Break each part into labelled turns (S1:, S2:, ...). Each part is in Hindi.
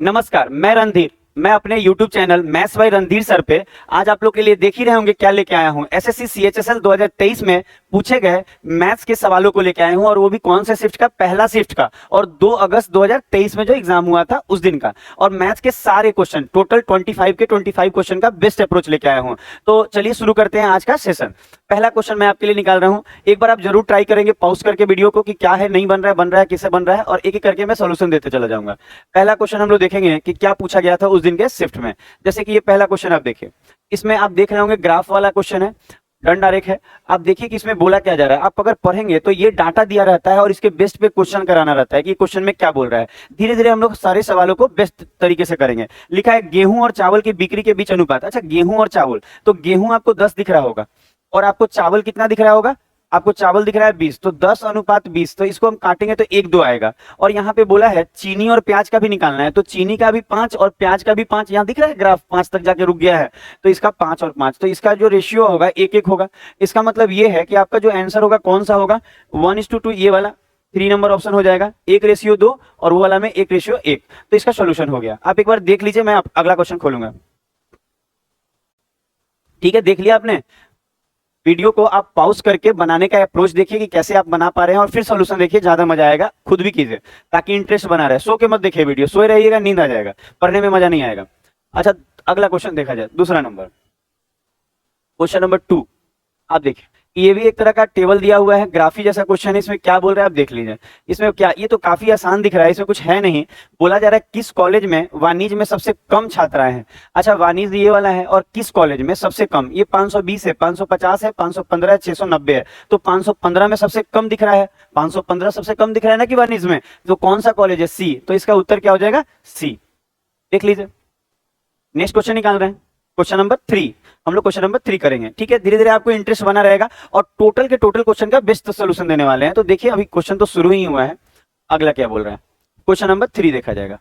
S1: नमस्कार, मैं रणधीर। मैं अपने YouTube channel maths by Randhir sir पे आज आप लोग के लिए देख ही रहे होंगे क्या लेके आया हूँ। एसएससी सीएचएसएल 2023 में पूछे गए मैथ्स के सवालों को लेके आया हूँ, और वो भी कौन से शिफ्ट का, पहला शिफ्ट का, और 2 अगस्त 2023 में जो एग्जाम हुआ था उस दिन का। और मैथ्स के सारे क्वेश्चन, टोटल 25 क्वेश्चन का बेस्ट अप्रोच लेके आया हूँ। तो चलिए शुरू करते हैं आज का सेशन। पहला क्वेश्चन मैं आपके लिए निकाल रहा हूँ। एक बार आप जरूर ट्राई करेंगे पॉज करके वीडियो को कि क्या है, नहीं बन रहा है, किससे बन रहा है, और एक एक करके मैं सोल्यूशन देते चला जाऊंगा। पहला क्वेश्चन हम लोग देखेंगे कि क्या पूछा गया था उस दिन के शिफ्ट में। जैसे कि ये पहला क्वेश्चन आप देखिए, इसमें आप देख रहे होंगे ग्राफ वाला क्वेश्चन है, दंड आरेख है। आप देखिए कि इसमें बोला क्या जा रहा है। आप अगर पढ़ेंगे तो ये डाटा दिया रहता है और इसके बेस्ट पे क्वेश्चन कराना रहता है कि क्वेश्चन में क्या बोल रहा है। धीरे धीरे हम लोग सारे सवालों को बेस्ट तरीके से करेंगे। लिखा है गेहूं और चावल की बिक्री के बीच अनुपात। अच्छा, गेहूं और चावल, तो गेहूं आपको 10 दिख रहा होगा और आपको चावल कितना दिख रहा होगा, आपको चावल दिख रहा है 20, तो 10:20, तो इसको हम काटेंगे तो 1-2 आएगा। और यहाँ पे बोला है चीनी और प्याज का भी निकालना है, तो चीनी का भी 5 और प्याज का भी 5। यहाँ दिख रहा है ग्राफ 5 तक जाके रुक गया है, तो इसका 5 और 5, तो इसका जो रेशियो होगा 1-1 होगा। इसका मतलब ये है कि आपका जो आंसर होगा कौन सा होगा, 1:2, ये वाला 3 नंबर ऑप्शन हो जाएगा। 1:2 और वो वाला में 1:1, तो इसका सोल्यूशन हो गया। आप एक बार देख लीजिए, मैं अगला क्वेश्चन खोलूंगा। ठीक है, देख लिया आपने। वीडियो को आप पॉज करके बनाने का अप्रोच देखिए कि कैसे आप बना पा रहे हैं, और फिर सॉल्यूशन देखिए, ज्यादा मजा आएगा। खुद भी कीजिए ताकि इंटरेस्ट बना रहे। सो के मत देखिए वीडियो, सोए रहिएगा नींद आ जाएगा, पढ़ने में मजा नहीं आएगा। अच्छा, अगला क्वेश्चन देखा जाए, दूसरा नंबर, क्वेश्चन नंबर 2। आप देखिए, ये भी एक तरह का टेबल दिया हुआ है, ग्राफी जैसा क्वेश्चन है। इसमें क्या बोल रहा है आप देख लीजिए। इसमें क्या, ये तो काफी आसान दिख रहा है, इसमें कुछ है नहीं। बोला जा रहा है किस कॉलेज में वाणिज्य में सबसे कम छात्राएं हैं। अच्छा, वाणिज्य ये वाला है, और किस कॉलेज में सबसे कम, ये 520 है, 550 है, 515 है, 690 है, तो 515 में सबसे कम दिख रहा है। 515 सबसे कम दिख रहा है ना कि वाणिज्य में, तो कौन सा कॉलेज है, सी। तो इसका उत्तर क्या हो जाएगा, सी। देख लीजिए। नेक्स्ट क्वेश्चन निकाल रहे हैं, क्वेश्चन नंबर 3। हम लोग क्वेश्चन नंबर 3 करेंगे। ठीक है, धीरे धीरे आपको इंटरेस्ट बना रहेगा, और टोटल के टोटल क्वेश्चन का बेस्ट सोल्यूशन देने वाले हैं। तो देखिए, अभी क्वेश्चन तो शुरू ही हुआ है, अगला क्या बोल रहा है। क्वेश्चन नंबर 3 देखा जाएगा।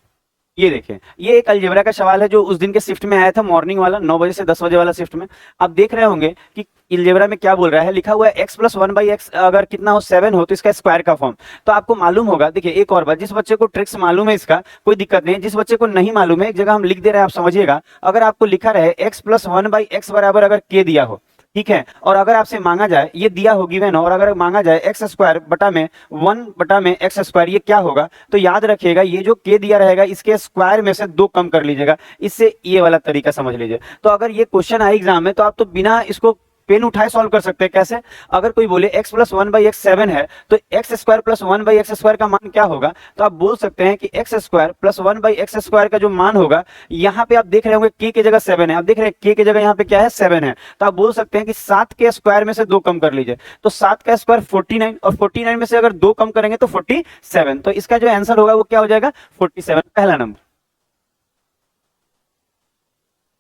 S1: ये देखिए, ये एक अलजेब्रा का सवाल है जो उस दिन के शिफ्ट में आया था, मॉर्निंग वाला 9 बजे से 10 बजे वाला शिफ्ट में। आप देख रहे होंगे कि अलजेब्रा में क्या बोल रहा है। लिखा हुआ है x + 1/x अगर कितना हो, 7 हो, तो इसका स्क्वायर का फॉर्म। तो आपको मालूम होगा, देखिए एक और बात, जिस बच्चे को ट्रिक्स मालूम है इसका कोई दिक्कत नहीं है, जिस बच्चे को नहीं मालूम है एक जगह हम लिख दे रहे हैं, आप समझिएगा। अगर आपको लिखा रहे x + 1/x बराबर अगर k दिया हो, ठीक है, और अगर आपसे मांगा जाए, ये दिया हो गिवन हो, और अगर मांगा जाए x² बटा में 1/x², ये क्या होगा, तो याद रखिएगा ये जो k दिया रहेगा इसके स्क्वायर में से 2 कम कर लीजिएगा। इससे ये वाला तरीका समझ लीजिए। तो अगर ये क्वेश्चन आए एग्जाम में, तो आप तो बिना इसको पेन उठाए सॉल्व कर सकते हैं। कैसे, अगर कोई बोले x + 1/x 7 है, तो x² + 1/x² का मान क्या होगा, तो आप बोल सकते हैं कि x² + 1/x² का जो मान होगा, यहाँ पे आप देख रहे होंगे k की जगह 7 है, आप देख रहे हैं k की जगह यहाँ पे क्या है, 7 है, तो आप बोल सकते हैं कि 7 के स्क्वायर में से 2 कम कर लीजिए। तो 7 का स्क्वायर 49, और 49 में से अगर 2 कम करेंगे तो 47, तो इसका जो आंसर होगा वो क्या हो जाएगा, 47, पहला नंबर।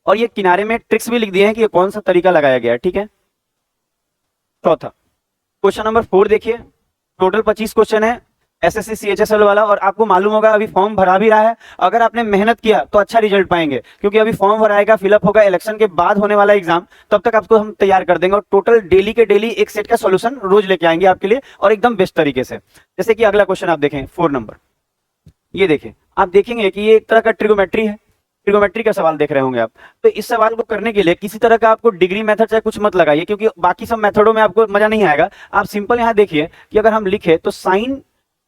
S1: और ये किनारे में ट्रिक्स भी लिख दिए हैं कि ये कौन सा तरीका लगाया गया है। ठीक है, चौथा क्वेश्चन नंबर 4 देखिए, टोटल 25 क्वेश्चन है एसएससी सीएचएसएल वाला, और आपको मालूम होगा अभी फॉर्म भरा भी रहा है। अगर आपने मेहनत किया तो अच्छा रिजल्ट पाएंगे, क्योंकि अभी फॉर्म भराएगा, फिलअप होगा, इलेक्शन के बाद होने वाला एग्जाम, तब तक आपको हम तैयार कर देंगे। और टोटल डेली के डेली एक सेट का सॉल्यूशन रोज लेके आएंगे आपके लिए, और एकदम बेस्ट तरीके से। जैसे कि अगला क्वेश्चन आप देखें, 4 नंबर, ये देखें, आप देखेंगे कि ये एक तरह का ट्रिगोमेट्री है, ट्रिगोमेट्री का सवाल देख रहे होंगे आप। तो इस सवाल को करने के लिए किसी तरह का आपको डिग्री मेथड चाहे कुछ मत लगाइए, क्योंकि बाकी सब मेथडों में आपको मजा नहीं आएगा। आप सिंपल यहाँ देखिए कि अगर हम लिखे तो साइन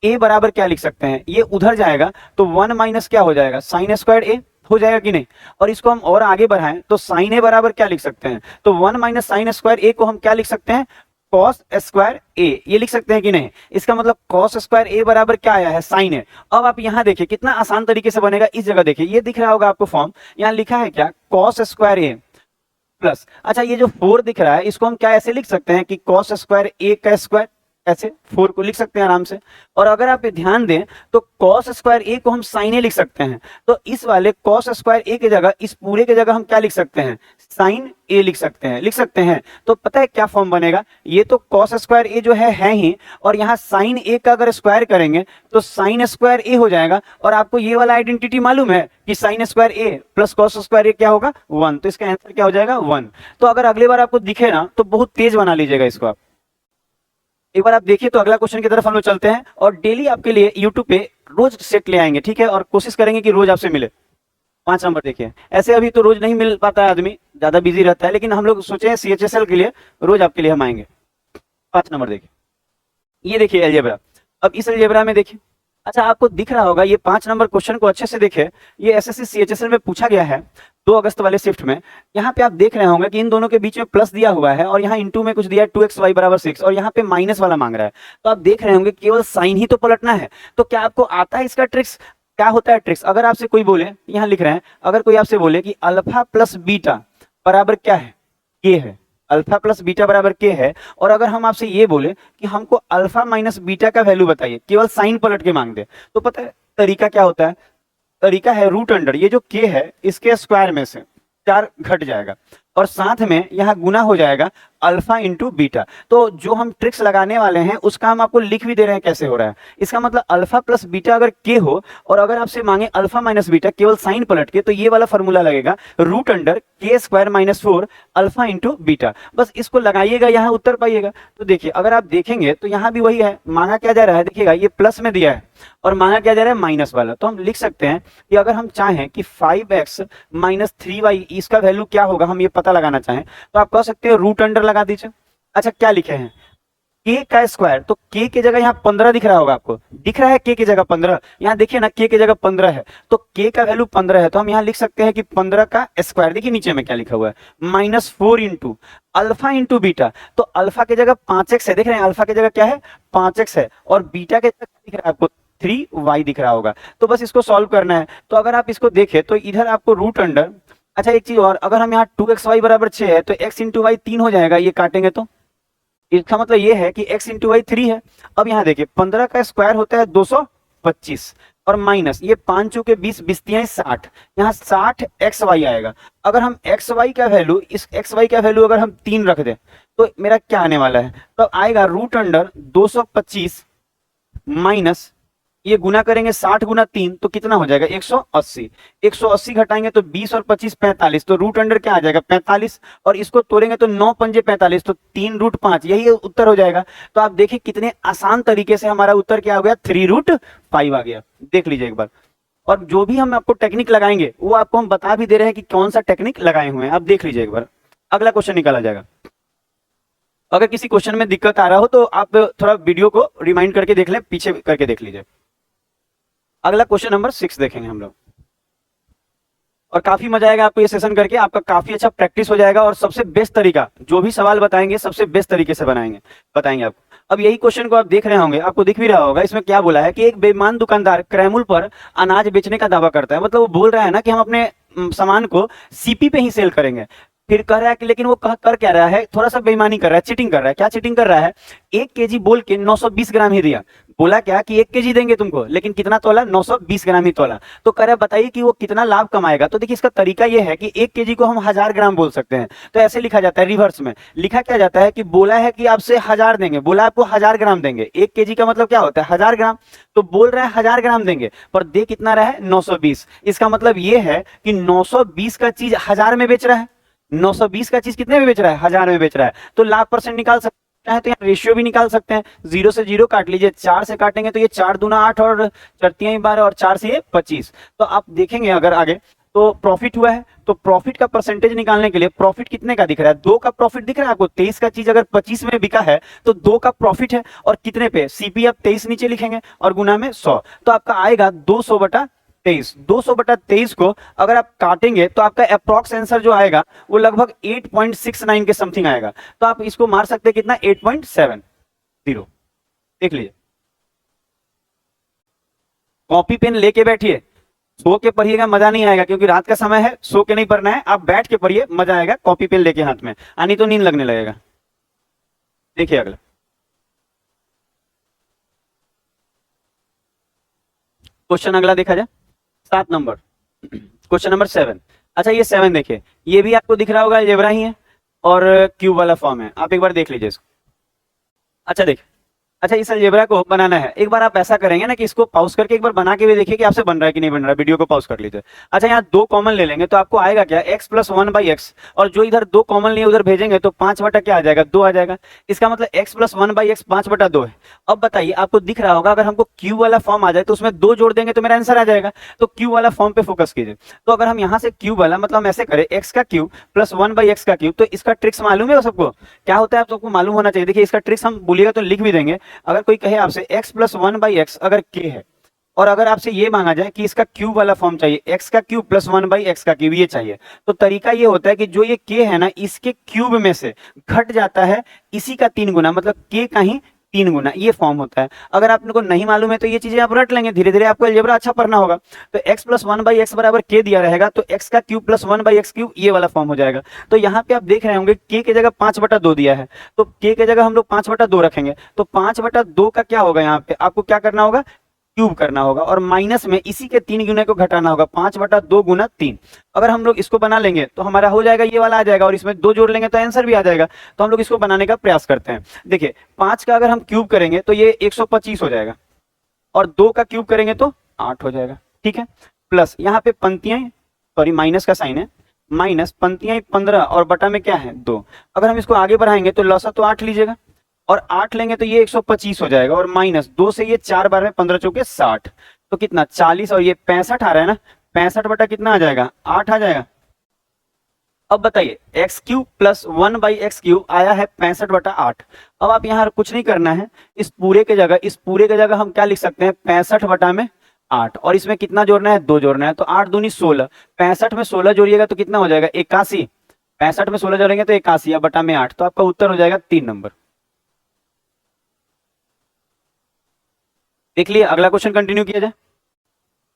S1: ए बराबर क्या लिख सकते हैं, ये उधर जाएगा तो 1 - क्या हो जाएगा, sin² a हो जाएगा कि नहीं। और इसको हम और आगे बढ़ाएं तो sin a बराबर क्या लिख सकते हैं, तो 1 - sin² a को हम क्या लिख सकते हैं, cos² a, ये लिख सकते हैं कि नहीं। इसका मतलब cos² a बराबर क्या आया है, sin a। अब आप यहाँ देखिए कितना आसान तरीके से बनेगा। इस जगह देखिए, ये दिख रहा होगा आपको फॉर्म, यहाँ लिखा है क्या, cos² a प्लस, अच्छा ये जो 4 दिख रहा है इसको हम क्या ऐसे लिख सकते हैं कि cos² a का स्क्वायर, ऐसे 4 को लिख सकते हैं आराम से। और अगर आप ध्यान दें तो cos² a को हम sin a लिख सकते हैं, तो इस वाले cos² a की जगह, इस पूरे की जगह हम क्या लिख सकते हैं, sin a लिख सकते हैं। तो पता है क्या फॉर्म बनेगा, ये तो cos² a जो है ही, और यहाँ sin a का अगर स्क्वायर करेंगे तो sin² a हो जाएगा। और आपको ये वाला आइडेंटिटी मालूम है कि sin² a plus cos² a क्या होगा, 1, तो इसका आंसर क्या हो जाएगा, 1। तो अगर अगली बार आपको दिखे ना तो बहुत तेज बना लीजिएगा इसको आप। एक बार आप देखिए तो अगला क्वेश्चन की तरफ हम लोग चलते हैं, और डेली आपके लिए यूट्यूब पे रोज सेट ले आएंगे, ठीक है, और कोशिश करेंगे कि रोज आपसे मिले। 5 नंबर देखिए, ऐसे अभी तो रोज नहीं मिल पाता है, आदमी ज्यादा बिजी रहता है, लेकिन हम लोग सोचे CHSL के लिए रोज आपके लिए हम आएंगे। 5 नंबर देखिए, ये देखिए अलजेब्रा। अब इस अलजेब्रा में देखिए, अच्छा आपको दिख रहा होगा, ये 5 नंबर क्वेश्चन को अच्छे से देखिए, ये SSC CHSL में पूछा गया है 2 अगस्त वाले शिफ्ट में। यहाँ पे आप देख रहे होंगे कि इन दोनों के बीच में प्लस दिया हुआ है और यहाँ इंटू में कुछ दिया है 2xy बराबर 6 और यहाँ पे माइनस वाला मांग रहा है। तो आप देख रहे होंगे केवल साइन ही तो पलटना है। तो क्या आपको आता है इसका ट्रिक्स? क्या होता है ट्रिक्स? अगर आपसे कोई बोले, यहाँ लिख रहे हैं, अगर कोई आपसे बोले कि अल्फा प्लस बीटा बराबर क्या है, ये है अल्फा प्लस बीटा बराबर के है, और अगर हम आपसे ये बोले कि हमको अल्फा माइनस बीटा का वैल्यू बताइए, केवल साइन पलट के मांग दे, तो पता है तरीका क्या होता है? तरीका है रूट अंडर, ये जो के है इसके स्क्वायर में से 4 घट जाएगा और साथ में यहाँ गुना हो जाएगा अल्फा इंटू बीटा। तो जो हम ट्रिक्स लगाने वाले हैं उसका हम आपको लिख भी दे रहे हैं कैसे हो रहा है। इसका मतलब अल्फा प्लस बीटा अगर के हो और अगर आपसे मांगे अल्फा माइनस बीटा केवल साइन पलट के, तो ये वाला फॉर्मूला लगेगा रूट अंडर के square minus 4 alpha into beta. बस इसको लगाइएगा, यहाँ उत्तर पाइएगा। तो देखिए अगर आप देखेंगे तो यहाँ भी वही है, मांगा क्या जा रहा है, देखिएगा ये प्लस में दिया है और मांगा क्या जा रहा है माइनस वाला। तो हम लिख सकते हैं कि अगर हम चाहें कि 5x माइनस 3y इसका वैल्यू क्या होगा, हम ये पता लगाना चाहें तो आप कह सकते हैं रूट अंडर लगा दीजिए। अच्छा क्या लिखे हैं, k का स्क्वायर, तो k की जगह यहाँ 15 दिख रहा होगा आपको, दिख रहा है k की जगह 15, यहाँ देखिए ना k की जगह 15 है, तो k का वैल्यू 15 है, तो हम यहाँ लिख सकते हैं कि 15 का स्क्वायर, देखिए नीचे में क्या लिखा हुआ है, -4 इंटू अल्फा इंटू बीटा। तो अल्फा की जगह 5x है, देख रहे हैं अल्फा की जगह क्या है 5x है, और बीटा के जगह दिख रहा है आपको 3y दिख रहा होगा। तो बस इसको सॉल्व करना है। तो अगर आप इसको देखें तो इधर आपको रूट अंडर, अच्छा एक चीज और, अगर हम यहाँ 2xy बराबर 6 है तो x इंटू वाई 3 हो जाएगा, ये काटेंगे तो इसका मतलब ये है कि x इंटू वाई 3 है। अब यहाँ देखिए 15 का स्क्वायर होता है 225 और माइनस ये 5 चौके 20, 60, यहाँ 60 xy आएगा। अगर हम xy का वैल्यू, इस xy का वैल्यू अगर हम 3 रख दें तो मेरा क्या आने वाला है, तो आएगा रूट अंडर 225 माइनस, ये गुना करेंगे 60 गुना 3 तो कितना हो जाएगा 180, 180 घटाएंगे तो 20 और 25 45, तो रूट अंडर क्या आ जाएगा 45, और इसको तोड़ेंगे तो 9 पंजे 45, तो 3 रूट 5, यही उत्तर हो जाएगा। तो आप देखिए कितने आसान तरीके से हमारा उत्तर क्या हो गया 3 रूट 5 आ गया। देख लीजिए एक बार। और जो भी हम आपको टेक्निक लगाएंगे वो आपको हम बता भी दे रहे हैं कि कौन सा टेक्निक लगाए हुए हैं, आप देख लीजिए एक बार। अगला क्वेश्चन निकाला जाएगा। अगर किसी क्वेश्चन में दिक्कत आ रहा हो तो आप थोड़ा वीडियो को रिमाइंड करके देख लें, पीछे करके देख लीजिए। अगला क्वेश्चन नंबर 6 देखेंगे हम लोग, और काफी मजा आएगा आपको ये सेशन करके, आपका काफी अच्छा प्रैक्टिस हो जाएगा और सबसे बेस्ट तरीका, जो भी सवाल बताएंगे सबसे बेस्ट तरीके से बताएंगे आपको। अब यही क्वेश्चन को आप देख रहे होंगे, आपको दिख भी रहा होगा, इसमें क्या बोला है कि एक बेईमान दुकानदार क्रैमुल पर अनाज बेचने का दावा करता है, मतलब वो बोल रहा है ना कि हम अपने सामान को सीपी पे ही सेल करेंगे। फिर कह रहा है कि लेकिन वो कर क्या रहा है, थोड़ा सा बेईमानी कर रहा है, चीटिंग कर रहा है। क्या चीटिंग कर रहा है, 1 केजी बोल के 920 ग्राम ही दिया। बोला क्या कि 1 केजी देंगे तुमको, लेकिन कितना तोला 920 ग्राम ही तोला। तो कह रहा बताइए कि वो कितना लाभ कमाएगा। तो देखिए इसका तरीका ये है कि 1 केजी को हम 1000 ग्राम बोल सकते हैं। तो ऐसे लिखा जाता है, रिवर्स में लिखा क्या जाता है कि बोला है कि आपसे 1000 देंगे, बोला आपको 1000 ग्राम देंगे। 1 केजी का मतलब क्या होता है 1000 ग्राम, तो बोल रहा है 1000 ग्राम देंगे पर दे कितना रहा है 920। इसका मतलब ये है कि 920 का चीज 1000 में बेच रहा है, 920 का चीज कितने में बेच रहा है 1000 में बेच रहा है। तो लाभ परसेंट निकाल सकते हैं, तो यहाँ रेशियो भी निकाल सकते हैं। 0 से 0 काट लीजिए, 4 से काटेंगे तो ये 4 दूना 8 और 4 12 और 4 से ये 25। तो आप देखेंगे अगर आगे तो प्रॉफिट हुआ है, तो प्रॉफिट का परसेंटेज निकालने के लिए प्रॉफिट कितने का दिख रहा है 2 का प्रॉफिट दिख रहा है आपको। 23 का चीज अगर 25 में बिका है तो 2 का प्रॉफिट है, और कितने पे सीपी आप 23 नीचे लिखेंगे और गुना में 100, तो आपका आएगा 200/23। 200/23 को अगर आप काटेंगे तो आपका अप्रॉक्स आंसर जो आएगा वो लगभग 8.69 के समथिंग आएगा। तो आप इसको मार सकते हैं कितना 8.70। देख लीजिए, कॉपी पेन लेके बैठिए, सो के पढ़िएगा मजा नहीं आएगा, क्योंकि रात का समय है, सो के नहीं पढ़ना है, आप बैठ के पढ़िए मजा आएगा, कॉपी पेन लेके हाथ में, आनी तो नींद लगने लगेगा। देखिए अगला क्वेश्चन, अगला देखा जाए 7 नंबर, क्वेश्चन नंबर 7। अच्छा ये 7 देखिए, ये भी आपको दिख रहा होगा अलजेब्रा ही है और क्यूब वाला फॉर्म है, आप एक बार देख लीजिए इसको। अच्छा देखिए, अच्छा, इस अलजेब्रा को बनाना है, एक बार आप ऐसा करेंगे ना कि इसको पॉज करके एक बार बना के भी देखिए कि आपसे बन रहा है कि नहीं बन रहा है। वीडियो को पॉज कर लीजिए। अच्छा, यहाँ दो कॉमन ले लेंगे तो आपको आएगा क्या, x प्लस 1/x, और जो इधर दो कॉमन लिए उधर भेजेंगे तो 5 बटा क्या आ जाएगा, 2 आ जाएगा। इसका मतलब x प्लस 1/x 5/2 है। अब बताइए, आपको दिख रहा होगा अगर हमको क्यूब वाला फॉर्म आ जाए तो उसमें 2 जोड़ देंगे तो मेरा आंसर आ जाएगा। तो क्यूब वाला फॉर्म पे फोकस कीजिए। तो अगर हम यहाँ से क्यूब वाला मतलब हम ऐसे करें, x का क्यूब प्लस 1/x का क्यूब, तो इसका ट्रिक्स मालूम है सबको, क्या होता है आप सबको मालूम होना चाहिए। देखिए इसका ट्रिक्स हम बोलिएगा तो लिख भी देंगे। अगर कोई कहे आपसे x प्लस 1/x अगर k है, और अगर आपसे ये मांगा जाए कि इसका क्यूब वाला फॉर्म चाहिए, x का क्यूब प्लस 1/x का क्यूब ये चाहिए, तो तरीका ये होता है कि जो ये k है ना, इसके क्यूब में से घट जाता है इसी का 3 गुना, मतलब k का ही 3 गुना, ये फॉर्म होता है। अगर आपको नहीं मालूम है तो ये चीजें आप रट लेंगे, धीरे धीरे आपको अलजेब्रा अच्छा पढ़ना होगा। तो x प्लस 1/x बराबर k दिया रहेगा, तो x का क्यूब प्लस 1/x क्यूब ये वाला फॉर्म हो जाएगा। तो यहाँ पे आप देख रहे होंगे k की जगह 5/2 दिया है, तो k की जगह हम लोग 5/2 रखेंगे, तो 5/2 का क्या होगा, यहाँ पे आपको क्या करना होगा, क्यूब करना होगा, और माइनस में इसी के 3 गुने को घटाना होगा, 5/2 गुना 3। अगर हम लोग इसको बना लेंगे तो हमारा हो जाएगा, ये वाला आ जाएगा, और इसमें 2 जोड़ लेंगे तो आंसर भी आ जाएगा। तो हम लोग इसको बनाने का प्रयास करते हैं। देखिए 5 का अगर हम क्यूब करेंगे तो ये 125 हो जाएगा, और 2 का क्यूब करेंगे तो 8 हो जाएगा, ठीक है। प्लस यहाँ पे पंक्तियां, सॉरी माइनस का साइन है, माइनस पंक्तियां 15 और बटा में क्या है 2। अगर हम इसको आगे बढ़ाएंगे तो लौसा तो 8 लीजिएगा, और 8 लेंगे तो ये 125 हो जाएगा, और माइनस 2 से ये 4 बार में 15 चौके 60, तो कितना 40, और ये 65 आ रहा है ना, 65 बटा कितना आ जाएगा, 8 आ जाएगा। अब बताइए x cube plus 1/x cube आया है 65/8। अब आप यहाँ कुछ नहीं करना है, इस पूरे के जगह हम क्या लिख सकते हैं, 65/8, और इसमें कितना जोड़ना है, 2 जोड़ना है, तो 8 दूनी 16, 65 में 16 जोड़िएगा तो कितना हो जाएगा 81, 65 में 16 जोड़ेंगे तो 81 बटा में 8, तो आपका उत्तर हो जाएगा 3 नंबर। देख लिए, अगला क्वेश्चन कंटिन्यू किया जाए।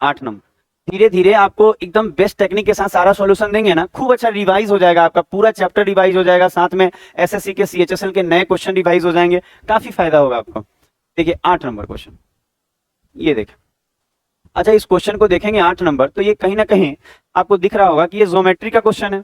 S1: 8 नंबर, धीरे धीरे आपको एकदम बेस्ट टेक्निक के साथ सारा सॉल्यूशन देंगे ना, खूब अच्छा रिवाइज हो जाएगा, आपका पूरा चैप्टर रिवाइज हो जाएगा, साथ में एसएससी के सीएचएसएल के नए क्वेश्चन रिवाइज हो जाएंगे, काफी फायदा होगा आपको। देखिए 8 नंबर क्वेश्चन, ये देखें। अच्छा, इस क्वेश्चन को देखेंगे 8 नंबर, तो ये कहीं ना कहीं आपको दिख रहा होगा कि ये ज्योमेट्री का क्वेश्चन है।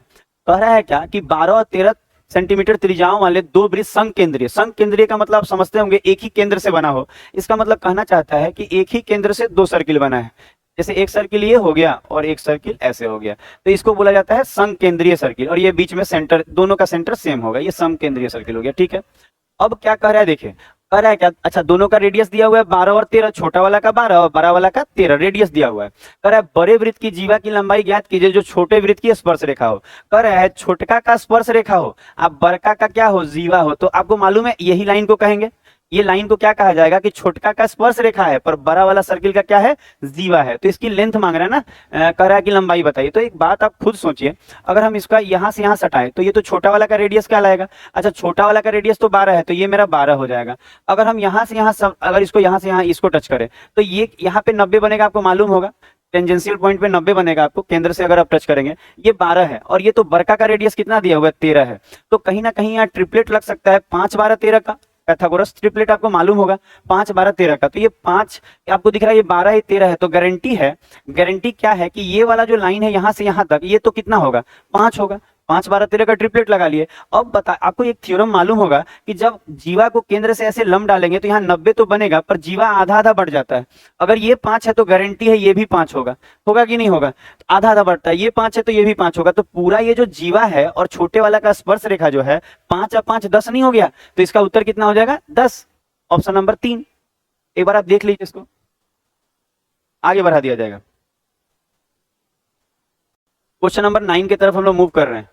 S1: कह रहा है क्या कि 12 और 13 सेंटीमीटर त्रिज्याओं वाले 2 वृत्त संकेंद्रीय, संकेंद्रीय का मतलब आप समझते होंगे एक ही केंद्र से बना हो, इसका मतलब कहना चाहता है कि एक ही केंद्र से 2 सर्किल बना है। जैसे एक सर्किल ये हो गया और एक सर्किल ऐसे हो गया, तो इसको बोला जाता है संकेंद्रीय सर्किल, और ये बीच में सेंटर, दोनों का सेंटर सेम होगा, ये समकेंद्रीय सर्किल हो गया, ठीक है। अब क्या कह रहा है, देखिए कह रहा है क्या, अच्छा दोनों का रेडियस दिया हुआ है 12 और 13, छोटा वाला का 12 और बड़ा वाला का 13, रेडियस दिया हुआ है। कह रहा है बड़े वृत्त की जीवा की लंबाई ज्ञात कीजिए जो छोटे वृत्त की स्पर्श रेखा हो। कह रहा है छोटका का स्पर्श रेखा हो, आप बड़का का क्या हो, जीवा हो, तो आपको मालूम है यही लाइन को कहेंगे, ये लाइन को क्या कहा जाएगा कि छोटका का स्पर्श रेखा है पर बड़ा वाला सर्किल का क्या है, जीवा है। तो इसकी लेंथ मांग रहा है ना, कह रहा है कि लंबाई बताइए। तो एक बात आप खुद सोचिए, अगर हम इसका यहां से यहां सटाए तो ये तो छोटा वाला का रेडियस क्या लाएगा, अच्छा छोटा वाला का रेडियस तो 12 है, तो ये मेरा 12 हो जाएगा। अगर हम यहां से यहां अगर इसको यहां से यहां इसको टच करें तो ये यहाँ पे 90 बनेगा, आपको मालूम होगा टेंजेंशियल पॉइंट पे 90 बनेगा आपको, केंद्र से अगर आप टच करेंगे। ये 12 है और ये तो बड़का का रेडियस कितना दिया हुआ है, 13 है, तो कहीं ना कहीं यहाँ ट्रिपलेट लग सकता है 5 12 13 का, पैथागोरस ट्रिपलेट आपको मालूम होगा 5 12 13 का। तो ये 5 आपको दिख रहा है, ये 12 है 13 है, तो गारंटी है, गारंटी क्या है कि ये वाला जो लाइन है यहां से यहां तक ये तो कितना होगा, 5 होगा, 5 12 13 का ट्रिपलेट लगा लिए। अब बता, आपको एक थ्योरम मालूम होगा कि जब जीवा को केंद्र से ऐसे लंब डालेंगे तो यहाँ 90 तो बनेगा पर जीवा आधा आधा बढ़ जाता है। अगर ये 5 है तो गारंटी है ये भी 5 होगा, होगा कि नहीं होगा, आधा आधा बढ़ता है, ये 5 है तो ये भी 5 होगा। तो पूरा ये जो जीवा है और छोटे वाला का स्पर्श रेखा जो है 5 और 5 10 नहीं हो गया, तो इसका उत्तर कितना हो जाएगा 10, ऑप्शन नंबर 3। एक बार आप देख लीजिए, इसको आगे बढ़ा दिया जाएगा। क्वेश्चन नंबर 9 की तरफ हम लोग मूव कर रहे हैं।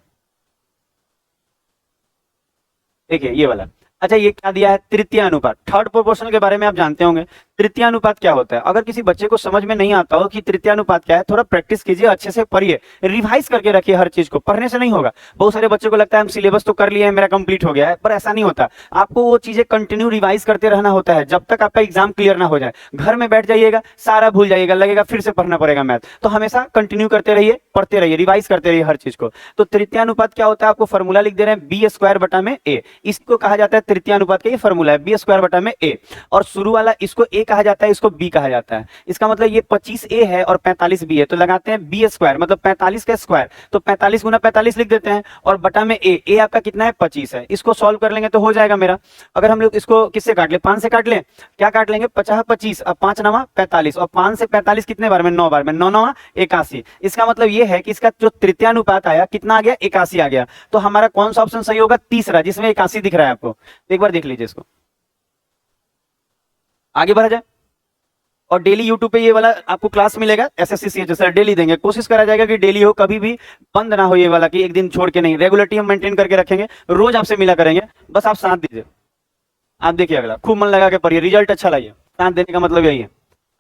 S1: देखिए ये वाला, अच्छा ये क्या दिया है, तृतीय अनुपात, थर्ड प्रोपोर्शनल के बारे में आप जानते होंगे। तृतीय अनुपात क्या होता है, अगर किसी बच्चे को समझ में नहीं आता हो कि तृतीय अनुपात क्या है, थोड़ा प्रैक्टिस कीजिए, अच्छे से पढ़िए, रिवाइज करके रखिए हर चीज को, पढ़ने से नहीं होगा। बहुत सारे बच्चों को लगता है हम सिलेबस तो कर लिए हैं, मेरा कंप्लीट हो गया है, पर ऐसा नहीं होता। आपको वो चीजें कंटिन्यू रिवाइज करते रहना होता है जब तक आपका एग्जाम क्लियर ना हो जाए। घर में बैठ जाइएगा, सारा भूल जाइएगा, लगेगा फिर से पढ़ना पड़ेगा मैथ, तो हमेशा कंटिन्यू करते रहिए, पढ़ते रहिए, रिवाइज करते रहिए हर चीज को। तो तृतीय अनुपात क्या होता है, आपको फॉर्मूला लिख दे रहे हैं b² बटा में a, इसको कहा जाता है तृतीय अनुपात का, ये फॉर्मूला है b² बटा में a, और शुरू वाला इसको a कहा जाता है, इसको बी कहा जाता है। इसका मतलब ये 25a है और 45b है, तो लगाते हैं b स्क्वायर, मतलब 45 का स्क्वायर, तो 45 गुना 45 लिख देते हैं और बटा में a आपका कितना है 25 है। इसको सॉल्व कर लेंगे तो हो जाएगा मेरा। अगर हम लोग इसको किससे काट ले, 5 से काट ले, क्या काट लेंगे 50 25, अब 5 नवा 45 और 5 से 45 कितने बार में, 9 बार में, 9 9 81। इसका मतलब ये है कि इसका जो तृतीयानुपात आया कितना आ गया, 81 आ गया। तो हमारा कौन सा ऑप्शन सही होगा, तीसरा, जिसमें 81 दिख रहा है आपको। एक बार देख लीजिए इसको, आगे बढ़ा जाए। और डेली यूट्यूब पे ये वाला आपको क्लास मिलेगा, एसएससी सीएचएस सर डेली देंगे, कोशिश करा जाएगा कि डेली हो, कभी भी बंद ना हो ये वाला कि एक दिन छोड़ के नहीं, रेगुलरिटी हम मेंटेन करके रखेंगे, रोज आपसे मिला करेंगे, बस आप साथ दीजिए। आप देखिए अगला, खूब मन लगा के पढ़िए, रिजल्ट अच्छा लाइए, साथ देने का मतलब यही है।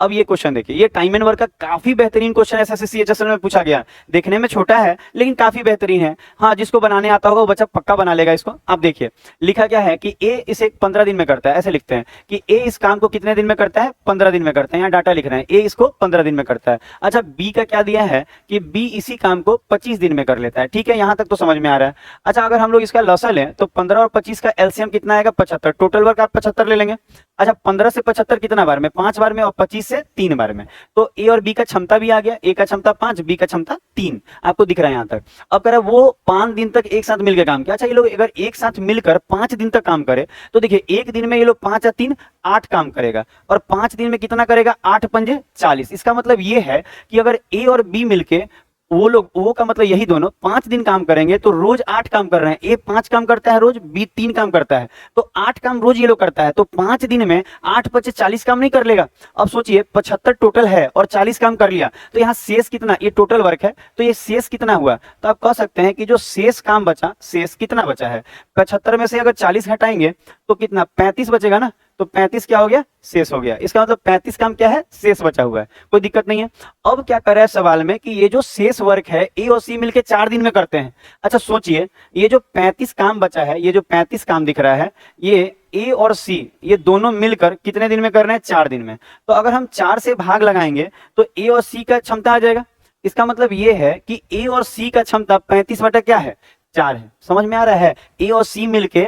S1: अब ये क्वेश्चन देखिए, ये टाइम एंड वर्क का काफी बेहतरीन क्वेश्चन एसएससी सीएचएस में पूछा गया। देखने में छोटा है लेकिन काफी बेहतरीन है। हाँ, जिसको बनाने आता होगा वो बच्चा पक्का बना लेगा इसको। आप देखिए लिखा क्या है कि ए इसे 15 दिन में करता है, ऐसे लिखते हैं कि ए इस काम को कितने दिन में करता है, 15 दिन में करता है। यहाँ डाटा लिख रहे हैं, ए इसको 15 दिन में करता है। अच्छा, बी का क्या दिया है कि बी इसी काम को 25 दिन में कर लेता है। ठीक है, यहाँ तक तो समझ में आ रहा है। अच्छा, अगर हम लोग इसका लसा लें तो 15 और 25 का एलसीएम कितना आएगा, 75। टोटल वर्क आप 75 ले लेंगे। अच्छा, 15 से 75 कितना बार में, 5 बार में, और 25 से 3 बार में। तो ए और बी का क्षमता भी आ गया, ए का क्षमता 5, बी का क्षमता 3, आपको दिख रहा है यहाँ तक। अब कह रहा है वो 5 दिन तक एक साथ मिलकर काम किया। अच्छा, ये लोग अगर एक साथ मिलकर 5 दिन तक काम करे तो देखिए एक दिन में ये लोग 5 या 3 8 काम करेगा, और 5 दिन में कितना करेगा, 8 पंजे 40। इसका मतलब ये है कि अगर ए और बी मिलके वो का मतलब यही दोनों 5 दिन काम करेंगे तो रोज 8 काम कर रहे हैं। ए 5 काम करता है रोज, बी 3 काम करता है, तो 8 काम रोज ये लोग करता है। तो 5 दिन में 8 पचे 40 काम नहीं कर लेगा। अब सोचिए 75 टोटल है और 40 काम कर लिया, तो यहाँ शेष कितना, ये टोटल वर्क है तो ये शेष कितना हुआ। तो आप कह सकते हैं कि जो शेष काम बचा, शेष कितना बचा है, 75 में से अगर 40 घटाएंगे तो कितना, 35 बचेगा ना। तो 35 क्या हो गया, शेष हो गया। इसका मतलब 35 काम क्या है, शेष बचा हुआ है, कोई दिक्कत नहीं है। अब क्या कर रहा है सवाल में कि ये जो शेष वर्क है ए और सी मिलके 4 दिन में करते हैं। अच्छा सोचिए, ये जो 35 काम बचा है, ये जो 35 काम दिख रहा है, ये ए और सी ये दोनों मिलकर कितने दिन में कर रहे हैं, 4 दिन में। तो अगर हम 4 से भाग लगाएंगे तो ए और सी का क्षमता आ जाएगा। इसका मतलब ये है कि ए और सी का क्षमता 35 बटा क्या है, 4 है। समझ में आ रहा है, ए और सी मिलके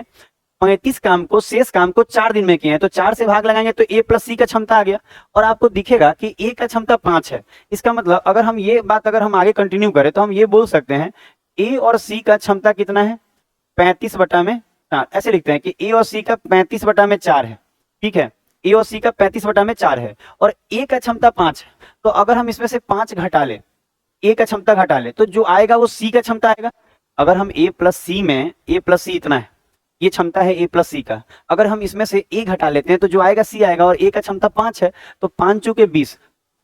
S1: 35 काम को, शेष काम को 4 दिन में किए हैं, तो 4 से भाग लगाएंगे तो ए प्लस सी का क्षमता आ गया। और आपको दिखेगा कि ए का क्षमता 5 है। इसका मतलब अगर हम ये बात अगर हम आगे कंटिन्यू करें तो हम ये बोल सकते हैं ए और सी का क्षमता कितना है, 35 बटा में 4। ऐसे लिखते हैं कि ए और सी का 35 बटा में 4 है। ठीक है, ए और सी का 35 बटा में 4 है और ए का क्षमता 5 है। तो अगर हम इसमें से 5 घटा ले, ए का क्षमता घटा ले, तो जो आएगा वो सी का क्षमता आएगा। अगर हम ए प्लस सी में, ए प्लस सी इतना है, ये क्षमता है ए प्लस सी का, अगर हम इसमें से ए घटा लेते हैं तो जो आएगा सी आएगा, और ए का क्षमता 5 है तो 5 चौके 20,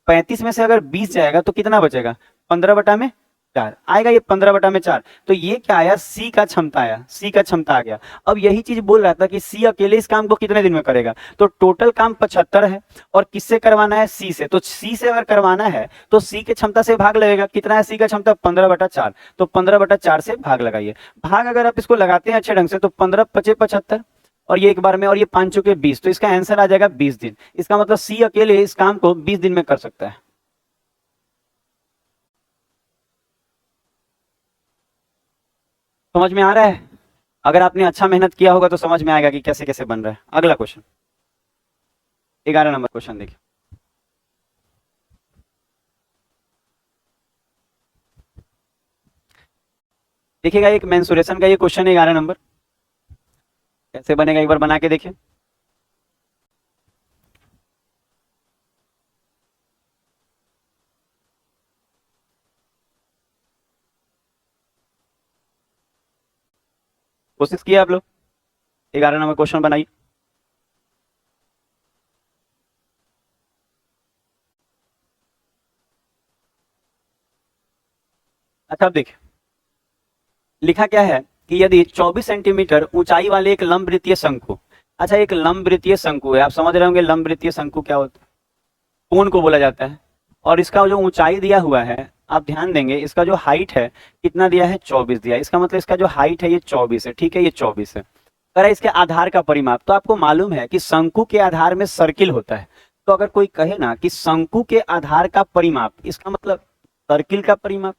S1: 35 में से अगर 20 जाएगा तो कितना बचेगा, 15 बटा में 4 आएगा, ये 15 बटा में 4। तो ये क्या आया, सी का क्षमता आया, सी का क्षमता आ गया। अब यही चीज बोल रहा था कि सी अकेले इस काम को कितने दिन में करेगा, तो टोटल काम 75 है और किससे करवाना है, सी से। तो सी से अगर करवाना है तो सी के क्षमता से भाग लगेगा, कितना है सी का क्षमता, 15 बटा 4। तो 15 बटा 4 से भाग लगाइए। भाग अगर आप इसको लगाते हैं अच्छे ढंग से तो 15 पचे 75 और ये एक बार में, और ये 5 चौके 20, तो इसका आंसर आ जाएगा 20 दिन। इसका मतलब सी अकेले इस काम को 20 दिन में कर सकता है। समझ में आ रहा है? अगर आपने अच्छा मेहनत किया होगा तो समझ में आएगा कि कैसे कैसे बन रहा है। अगला क्वेश्चन, 11 नंबर क्वेश्चन देखिए। देखिएगा, एक मेंसुरेशन का ये क्वेश्चन है, 11 नंबर। कैसे बनेगा एक बार बना के देखिए। कोशिश किया आप लोग, 11 नंबर क्वेश्चन बनाइए। अच्छा अब देखिए, लिखा क्या है कि यदि 24 सेंटीमीटर ऊंचाई वाले एक लंब वृत्तीय शंकु, अच्छा एक लंब वृत्तीय शंकु है, आप समझ रहे होंगे लंब वृत्तीय शंकु क्या होता है, कोण को बोला जाता है। और इसका जो ऊंचाई दिया हुआ है, आप ध्यान देंगे, इसका जो हाइट है कितना दिया है, 24 दिया है। इसका मतलब इसका जो हाइट है ये 24 है। ठीक है, ये 24 है। कह इसके आधार का परिमाप, तो आपको मालूम है कि शंकु के आधार में सर्किल होता है। तो अगर कोई कहे ना कि शंकु के आधार का परिमाप, इसका मतलब सर्किल का परिमाप,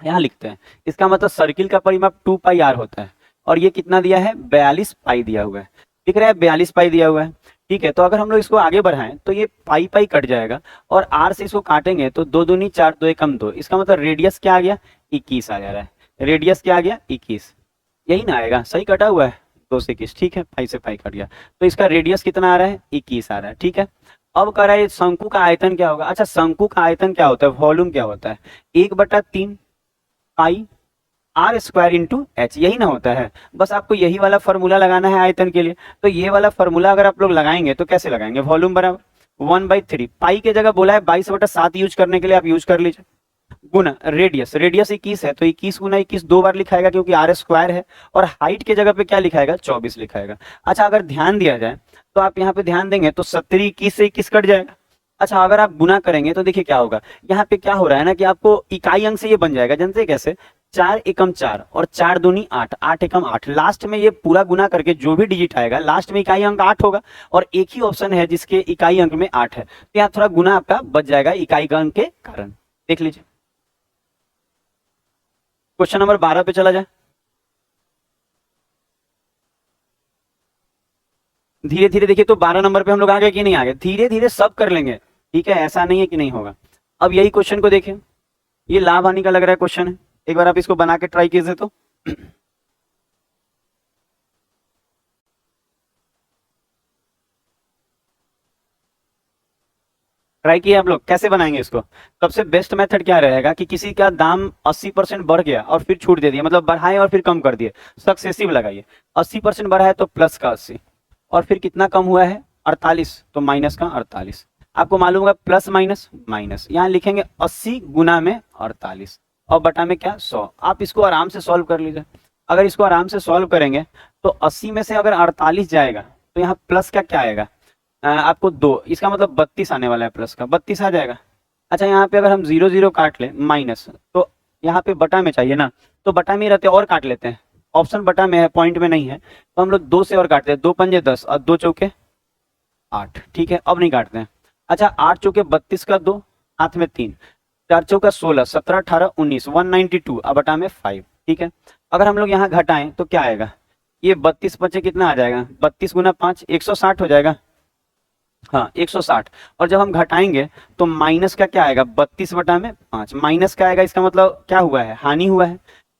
S1: यहाँ लिखते हैं, इसका मतलब सर्किल का परिमाप 2 पाई r होता है। और ये कितना दिया है, 42 पाई दिया हुआ है। दिख रहा है 42 पाई दिया हुआ है। ठीक है। तो अगर हम लोग इसको आगे बढ़ाएं तो ये पाई पाई कट जाएगा और आर से इसको काटेंगे तो 2 दूनी 4, 2 एकम 2, इसका मतलब रेडियस क्या आ गया, 21 आ जा रहा है। रेडियस क्या आ गया, 21, यही ना आएगा, सही कटा हुआ है 2 से 21, ठीक है, पाई से पाई कट गया, तो इसका रेडियस कितना आ रहा है, 21 आ रहा है, ठीक है। अब कह रहा है शंकु का आयतन क्या होगा। अच्छा, शंकु का आयतन क्या होता है, वॉल्यूम क्या होता है, 1/3 पाई आर स्क्वायर इंटू एच, यही ना होता है। बस आपको यही वाला फॉर्मूला लगाना है आयतन के लिए। तो ये वाला फॉर्मूला अगर आप लोग लगाएंगे तो कैसे लगाएंगे, वॉल्यूम बराबर 1/3 पाई के जगह बोला है 22/7 यूज करने के लिए, आप यूज कर लीजिए, गुना रेडियस, रेडियस 21 है तो 21 गुना 21 2 बार लिखाएगा क्योंकि आर स्क्वायर है, और हाइट के जगह पे क्या लिखाएगा, 24 लिखाएगा। अच्छा, अगर ध्यान दिया जाए तो आप यहाँ पे ध्यान देंगे तो 70 21 से 21 कट जाएगा। अच्छा, अगर आप गुना करेंगे तो देखिए क्या होगा, यहाँ पे क्या हो रहा है ना कि आपको इकाई अंक से ये बन जाएगा, जानते हैं कैसे, 4 एकम 4 और 4 दूनी 8, 8 एकम 8, लास्ट में ये पूरा गुना करके जो भी डिजिट आएगा लास्ट में इकाई अंक 8 होगा, और एक ही ऑप्शन है जिसके इकाई अंक में 8 है, तो यहाँ थोड़ा गुना आपका बच जाएगा इकाई अंक के कारण। देख लीजिए, क्वेश्चन नंबर 12 पे चला जाए। धीरे धीरे देखिए, तो 12 नंबर पे हम लोग आ गए कि नहीं आ गए, धीरे धीरे सब कर लेंगे, ठीक है, ऐसा नहीं है कि नहीं होगा। अब यही क्वेश्चन को देखें, ये लाभ हानि का लग रहा है क्वेश्चन है, एक बार आप इसको बना के ट्राई कीजिए तो ट्राई किए आप लोग, कैसे बनाएंगे इसको। सबसे बेस्ट मेथड क्या रहेगा कि किसी का दाम 80% बढ़ गया और फिर छूट दे दिया, मतलब बढ़ाए और फिर कम कर दिए, सक्सेसिव लगाइए। 80% बढ़ा है तो प्लस का 80, और फिर कितना कम हुआ है 48, तो माइनस का 48। आपको मालूम होगा प्लस माइनस माइनस, यहाँ लिखेंगे 80 गुना में 48 और बटा में क्या 100। आप इसको आराम से सॉल्व कर लीजिए। अगर इसको आराम से सॉल्व करेंगे तो 80 में से अगर 48 जाएगा तो यहाँ प्लस का क्या आएगा, आपको 2, इसका मतलब 32 आने वाला है, प्लस का 32 आ जाएगा। अच्छा, यहाँ पे अगर हम 0 0 काट ले माइनस, तो यहाँ पे बटा में चाहिए ना, तो बटा में रहते और काट लेते हैं, ऑप्शन बटा में है, पॉइंट में नहीं है, तो हम लोग 2 से और काटते हैं, 2 पंजे 10 और 2 चौके 8, ठीक है, अब नहीं काटते हैं। अच्छा, 8 चौके 32 का 2, हाथ में 3, 4 चौका 16, 17 18 19, 192, अब बटा में 5, ठीक है। अगर हम लोग यहाँ घटाएं तो क्या आएगा, ये 32 बचे कितना आ जाएगा, 32 गुना 5 160 हो जाएगा, हाँ 160। और जब हम घटाएंगे तो माइनस का क्या आएगा, 32 बटा में 5 माइनस का आएगा, इसका मतलब क्या हुआ है, हानि हुआ है।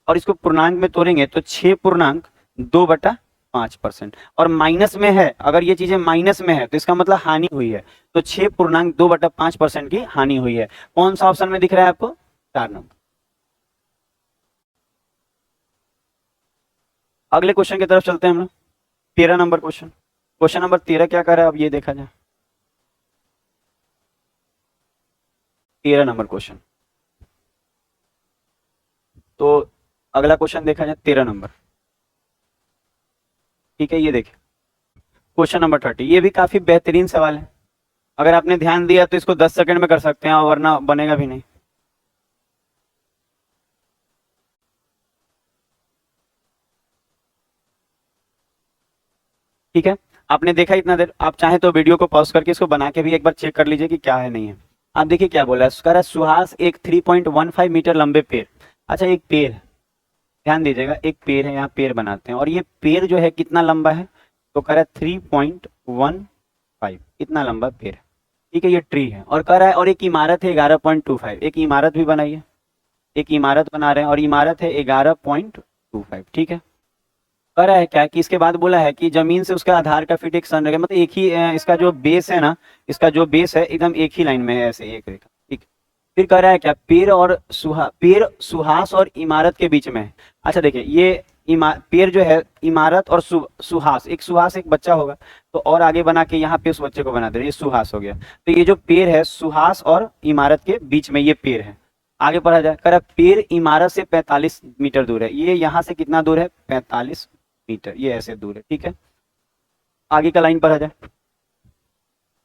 S1: और इसको पूर्णांक में तोड़ेंगे तो 6.2/5%, और माइनस में है, अगर ये चीजें माइनस में है तो इसका मतलब हानि हुई है, तो 6.2/5% की हानि हुई है। कौन सा ऑप्शन में दिख रहा है आपको, 4 नंबर। अगले क्वेश्चन की तरफ चलते हैं हम लोग, 13 नंबर क्वेश्चन। क्वेश्चन नंबर 13 क्या कर रहा है, अब ये देखा जाए, 13 नंबर क्वेश्चन। तो अगला क्वेश्चन देखा जाए 13 नंबर, ठीक है, ये देखिए क्वेश्चन नंबर 30, ये भी काफी बेहतरीन सवाल है, अगर आपने ध्यान दिया तो इसको 10 सेकंड में कर सकते हैं, वरना बनेगा भी नहीं। ठीक है, आपने देखा इतना देर, आप चाहे तो वीडियो को पॉज करके इसको बना के भी एक बार चेक कर लीजिए कि क्या है नहीं है। आप देखिए क्या बोला है, कह रहा है सुहास एक 3.15 मीटर लंबे पेड़, अच्छा एक पेड़, ध्यान दीजिएगा, एक पेड़ है, यहाँ पेड़ बनाते हैं, और ये पेड़ जो है कितना लंबा है, तो कह रहा है 3.15, इतना लंबा पेड़, ठीक है, ये ट्री है, और कह रहा है और एक इमारत है 11.25, एक इमारत भी बनाइए, एक इमारत बना रहे हैं और इमारत है 11.25, ठीक है। कह रहा है क्या कि इसके बाद बोला है कि जमीन से उसका आधार का फीट एक संरेखा, मतलब एक ही इसका जो बेस है ना, इसका जो बेस है एकदम एक ही लाइन में है, ऐसे एक रेखा, ठीक। फिर कह रहा है क्या, पेड़ सुहास और इमारत के बीच में है। अच्छा देखिए, ये पेड़ जो है इमारत और सुहास, एक सुहास एक बच्चा होगा, तो और आगे बना के यहाँ पे उस बच्चे को बना दे, ये सुहास हो गया। तो ये जो पेड़ है सुहास और इमारत के बीच में ये पेड़ है। आगे पढ़ा जाए, कह रहा पेड़ इमारत से 45 मीटर दूर है, ये यहाँ से कितना दूर है, 45 मीटर, ये ऐसे दूर है, ठीक है। आगे का लाइन पढ़ा जाए,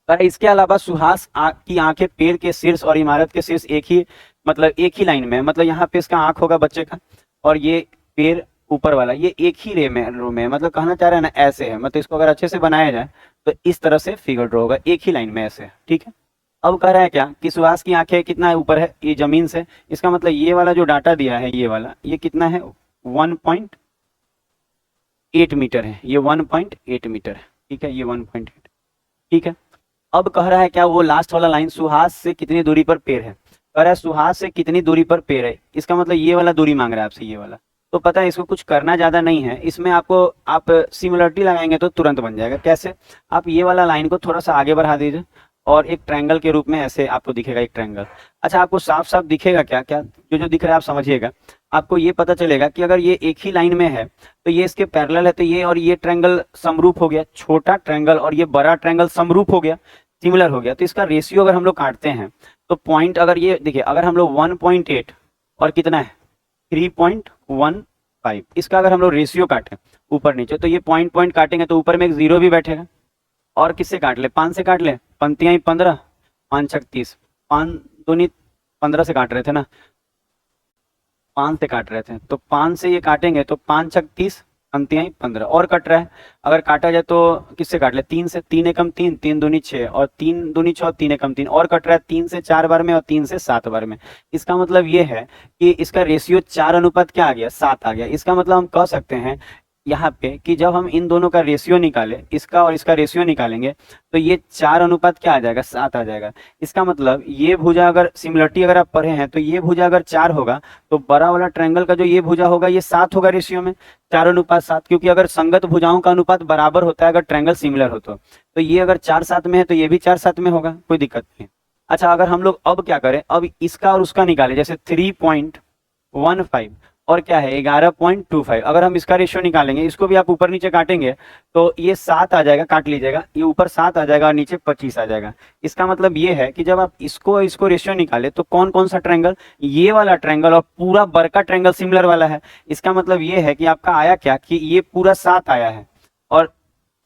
S1: पर इसके अलावा सुहास की आंखें पेड़ के शीर्ष और इमारत के शीर्ष एक ही, मतलब एक ही लाइन में, मतलब यहाँ पे इसका आंख होगा बच्चे का, और ये पेड़ ऊपर वाला ये एक ही रो में, मतलब कहना चाह रहा है ना ऐसे है, मतलब इसको अगर अच्छे से बनाया जाए तो इस तरह से फिगर ड्रॉ होगा, एक ही लाइन में ऐसे, ठीक है। अब कह रहा है क्या कि सुहास की आंखें कितना ऊपर है, ये जमीन से, इसका मतलब ये वाला जो डाटा दिया है, ये वाला, ये कितना है 1.8 मीटर है, ये 1.8 मीटर है, ठीक है, ये 1.8। ठीक है। अब कह रहा है क्या, वो लास्ट वाला लाइन, सुहास से कितनी दूरी पर पेड़ है। कह रहा है सुहास से कितनी दूरी पर पेड़ है, इसका मतलब ये वाला दूरी मांग रहा है आपसे, ये वाला। तो पता है इसको कुछ करना ज्यादा नहीं है, इसमें आपको आप सिमिलरिटी लगाएंगे तो तुरंत बन जाएगा। कैसे, आप ये वाला लाइन को थोड़ा सा आगे बढ़ा दीजिए और एक ट्रायंगल के रूप में ऐसे आपको दिखेगा एक ट्रायंगल। अच्छा, आपको साफ साफ दिखेगा क्या, क्या जो जो दिख रहा है आप समझिएगा। आपको ये पता चलेगा कि अगर ये एक ही लाइन में है तो ये इसके पैरेलल है, तो ये और ये ट्रायंगल समरूप हो गया, छोटा ट्रायंगल और ये बड़ा ट्रायंगल समरूप हो गया, सिमिलर हो गया। तो इसका रेशियो अगर हम लोग काटते हैं तो पॉइंट, अगर ये देखिए, अगर हम लोग 1.8 और कितना है 3.15, इसका अगर हम लोग रेशियो काटें ऊपर नीचे, तो ये पॉइंट पॉइंट काटेंगे तो ऊपर में एक जीरो भी बैठेगा। और किससे काट ले, 5 से काट ले, पंक्तियां 15, 5 छक 30, 5 दूनी 15 से काट रहे थे ना, 5 से काट रहे थे, तो 5 से ये काटेंगे तो 5 छक 30, पंक्तियां 15 और कट रहा है। अगर काटा जाए तो किससे काट ले, 3 से, 3 एकम 3, 3 दूनी 6 और 3 दूनी 6 और 3 एकम 3 और कट रहा है 3 से 4 बार में और 3 से 7 बार में। इसका मतलब ये है कि इसका रेशियो 4 अनुपात क्या आ गया, 7 आ गया। इसका मतलब हम कह सकते हैं यहाँ पे कि जब हम इन दोनों का रेशियो निकालें, इसका और इसका रेशियो निकालेंगे, तो ये 4 अनुपात क्या आ जाएगा, 7 आ जाएगा। इसका मतलब ये भुजा, अगर सिमिलरिटी अगर आप पढ़े हैं तो ये भुजा अगर 4 होगा तो बड़ा वाला ट्रायंगल का जो ये भुजा होगा ये 7 होगा रेशियो में, 4 अनुपात 7, क्योंकि अगर संगत भुजाओं का अनुपात बराबर होता है अगर ट्रायंगल सिमिलर हो तो ये अगर 4-7 में है तो ये भी 4-7 में होगा, कोई दिक्कत नहीं। अच्छा, अगर हम लोग अब क्या करें, अब इसका और उसका निकालें, जैसे 3.15 और क्या है 11.25, अगर हम इसका रेशियो निकालेंगे, इसको भी आप ऊपर नीचे काटेंगे तो ये 7 आ जाएगा, काट लीजिएगा, ये ऊपर 7 आ जाएगा और नीचे 25 आ जाएगा। इसका मतलब ये है कि जब आप इसको रेशियो निकाले तो कौन कौन सा ट्रायंगल, ये वाला ट्रायंगल और पूरा बड़का ट्रायंगल सिमिलर वाला है। इसका मतलब ये है कि आपका आया क्या, कि ये पूरा 7 आया है और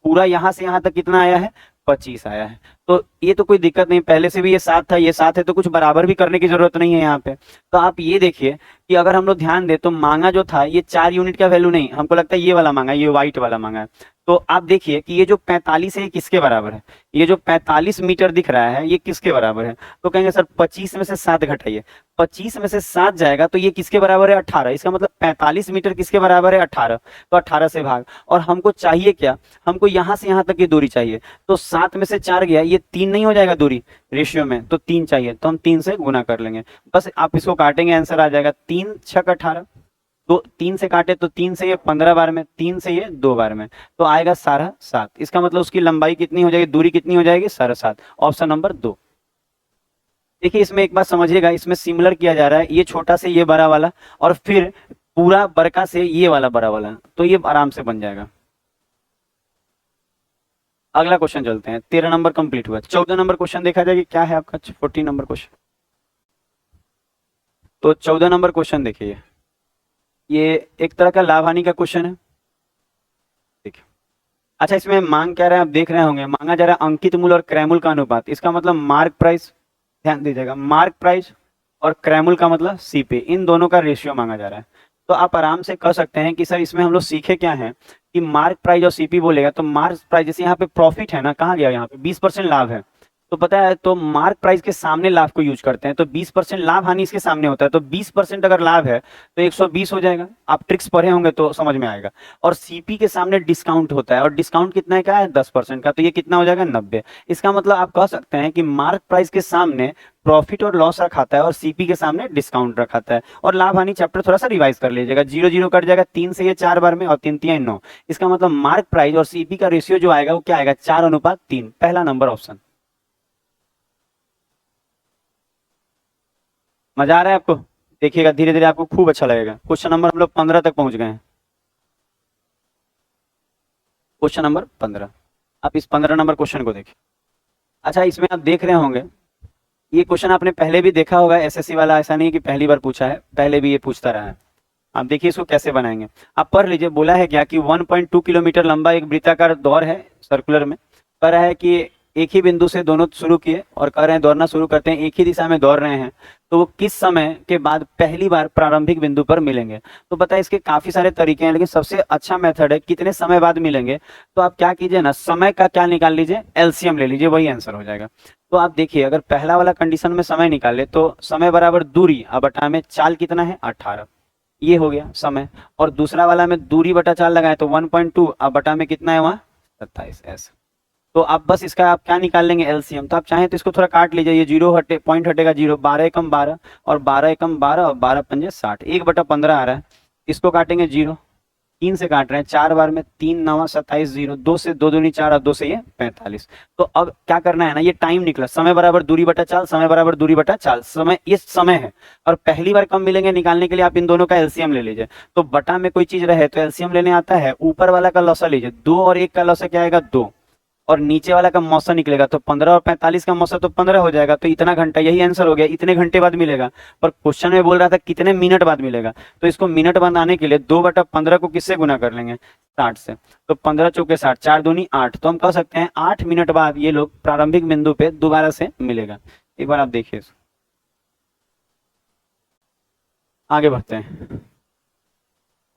S1: पूरा यहाँ से यहाँ तक कितना आया है, 25 आया है। तो ये तो कोई दिक्कत नहीं, पहले से भी ये 7 था, ये 7 है, तो कुछ बराबर भी करने की जरूरत नहीं है यहाँ पे। तो आप ये देखिए कि अगर हम लोग ध्यान दे तो मांगा जो था ये 4 यूनिट का वैल्यू नहीं, हमको लगता है ये वाला मांगा, ये व्हाइट वाला मांगा है। तो आप देखिए कि ये जो 45 है ये किसके बराबर है, ये जो 45 मीटर दिख रहा है ये किसके बराबर है। तो कहेंगे सर 25 में से 7 घटाइए, 25 में से 7 जाएगा तो ये किसके बराबर है, 18। इसका मतलब 45 मीटर किसके बराबर है, 18। तो 18 से भाग, और हमको चाहिए क्या, हमको यहाँ से यहाँ तक की दूरी चाहिए। तो 7 में से 4 गया, ये 3 नहीं हो जाएगा दूरी रेशियो में, तो 3 चाहिए, तो हम 3 से गुना कर लेंगे। बस आप इसको काटेंगे, आंसर आ जाएगा 3 छक 18। तो 3 से काटे तो 3 से ये 15 बार में, 3 से ये 2 बार में, तो आएगा 7.5। इसका मतलब उसकी लंबाई कितनी हो जाएगी, दूरी कितनी हो जाएगी, 7.5। Option number 2। देखिए इसमें एक बात समझिएगा, इसमें सिमिलर किया जा रहा है, ये छोटा से ये बड़ा वाला और फिर पूरा बड़का से ये वाला बड़ा वाला, तो ये आराम से बन जाएगा। अगला क्वेश्चन चलते हैं, 13 नंबर कंप्लीट हुआ। 14 नंबर क्वेश्चन देखा जाए कि क्या है आपका, 14 नंबर क्वेश्चन। तो 14 नंबर क्वेश्चन देखिए, ये एक तरह का लाभ हानि का क्वेश्चन है। देखिए, अच्छा इसमें मांग क्या रहा है, आप देख रहे होंगे, मांगा जा रहा है अंकित मूल्य और क्रय मूल्य का अनुपात। इसका मतलब मार्क प्राइस, ध्यान दीजिएगा, मार्क प्राइस और क्रय मूल्य का मतलब सीपी, इन दोनों का रेशियो मांगा जा रहा है। तो आप आराम से कह सकते हैं कि सर इसमें हम लोग सीखे क्या है कि मार्क प्राइस और सीपी बोलेगा तो मार्क प्राइस, जैसे यहाँ पे प्रॉफिट है ना, कहाँ गया, यहाँ पे 20% लाभ है, तो पता है तो मार्क प्राइस के सामने लाभ को यूज करते हैं, तो 20% लाभ हानि इसके सामने होता है, तो 20% अगर लाभ है तो 120 हो जाएगा। आप ट्रिक्स पढ़े होंगे तो समझ में आएगा। और सीपी के सामने डिस्काउंट होता है, और डिस्काउंट कितना है, क्या है, 10% का, तो ये कितना हो जाएगा, 90। इसका मतलब आप कह सकते हैं कि मार्क प्राइस के सामने प्रॉफिट और लॉस रखाता है और सीपी के सामने डिस्काउंट रखाता है। और लाभ हानि चैप्टर थोड़ा सा रिवाइज कर लीजिएगा, 0 0 कट जाएगा, 3 से ये 4 बार में और 3 3 9। इसका मतलब मार्क प्राइस और सीपी का रेशियो जो आएगा वो क्या आएगा, 4:3। पहला नंबर ऑप्शन। मजा आ रहा है आपको, देखिएगा धीरे धीरे आपको खूब अच्छा लगेगा। क्वेश्चन नंबर हम लोग 15 तक पहुंच गए हैं। क्वेश्चन नंबर 15, आप इस 15 नंबर क्वेश्चन को देखिए। अच्छा इसमें आप देख रहे होंगे, ये क्वेश्चन आपने पहले भी देखा होगा, एसएससी वाला, ऐसा नहीं है कि पहली बार पूछा है, पहले भी ये पूछता रहा है। आप देखिए इसको कैसे बनाएंगे, आप पढ़ लीजिए। बोला है क्या कि 1.2 किलोमीटर लंबा एक वृत्ताकार दौड़ है सर्कुलर में, कह रहा है कि एक ही बिंदु से दोनों शुरू किए और कह रहे हैं दौड़ना शुरू करते हैं, एक ही दिशा में दौड़ रहे हैं, तो वो किस समय के बाद पहली बार प्रारंभिक बिंदु पर मिलेंगे। तो पता है इसके काफी सारे तरीके हैं, लेकिन सबसे अच्छा मेथड है कितने समय बाद मिलेंगे। तो आप क्या कीजिए ना, समय का क्या निकाल लीजिए, एलसीएम ले लीजिए, वही आंसर हो जाएगा। तो आप देखिए अगर पहला वाला कंडीशन में समय निकाले तो समय बराबर दूरी अब बटा में चाल कितना है, 18, ये हो गया समय। और दूसरा वाला में दूरी बटा चाल लगाए तो 1.2 अब बटा में कितना है वहाँ 27 ऐसे। तो आप बस इसका आप क्या निकाल लेंगे, एलसीएम। तो आप चाहें तो इसको थोड़ा काट लीजिए, ये जीरो हटे, पॉइंट हटेगा जीरो, 12 एकम 12 और 12 एकम 12 और 12 पंजे 60, 1/15 आ रहा है। इसको काटेंगे जीरो, 3 से काट रहे हैं, 4 बार में 3 9 27 जीरो, 2 से 2 दूनी 4 और 2 से ये 45। तो अब क्या करना है ना, ये टाइम निकला, समय बराबर दूरी बटा चाल, समय बराबर दूरी बटा चाल, समय ये समय है। और पहली बार कब मिलेंगे निकालने के लिए आप इन दोनों का एलसीएम ले लीजिए। तो बटा में कोई चीज रहे तो एलसीएम लेने आता है, ऊपर वाला का लौसा लीजिए, 2 और 1 का लौसा क्या आएगा 2, और नीचे वाला का मौसा निकलेगा, तो 15 और 45 का मौसा तो 15 हो जाएगा। तो इतना घंटा, यही आंसर हो गया, इतने घंटे बाद मिलेगा। पर क्वेश्चन में बोल रहा था कितने मिनट बाद मिलेगा, तो इसको मिनट बनाने के लिए 2/15 को किससे गुना कर लेंगे, 60 से। तो 15 चौके 60, 4 दूनी 8, तो हम कह सकते हैं 8 मिनट बाद ये लोग प्रारंभिक बिंदु पे दोबारा से मिलेगा। एक बार आप देखिए, आगे बढ़ते हैं।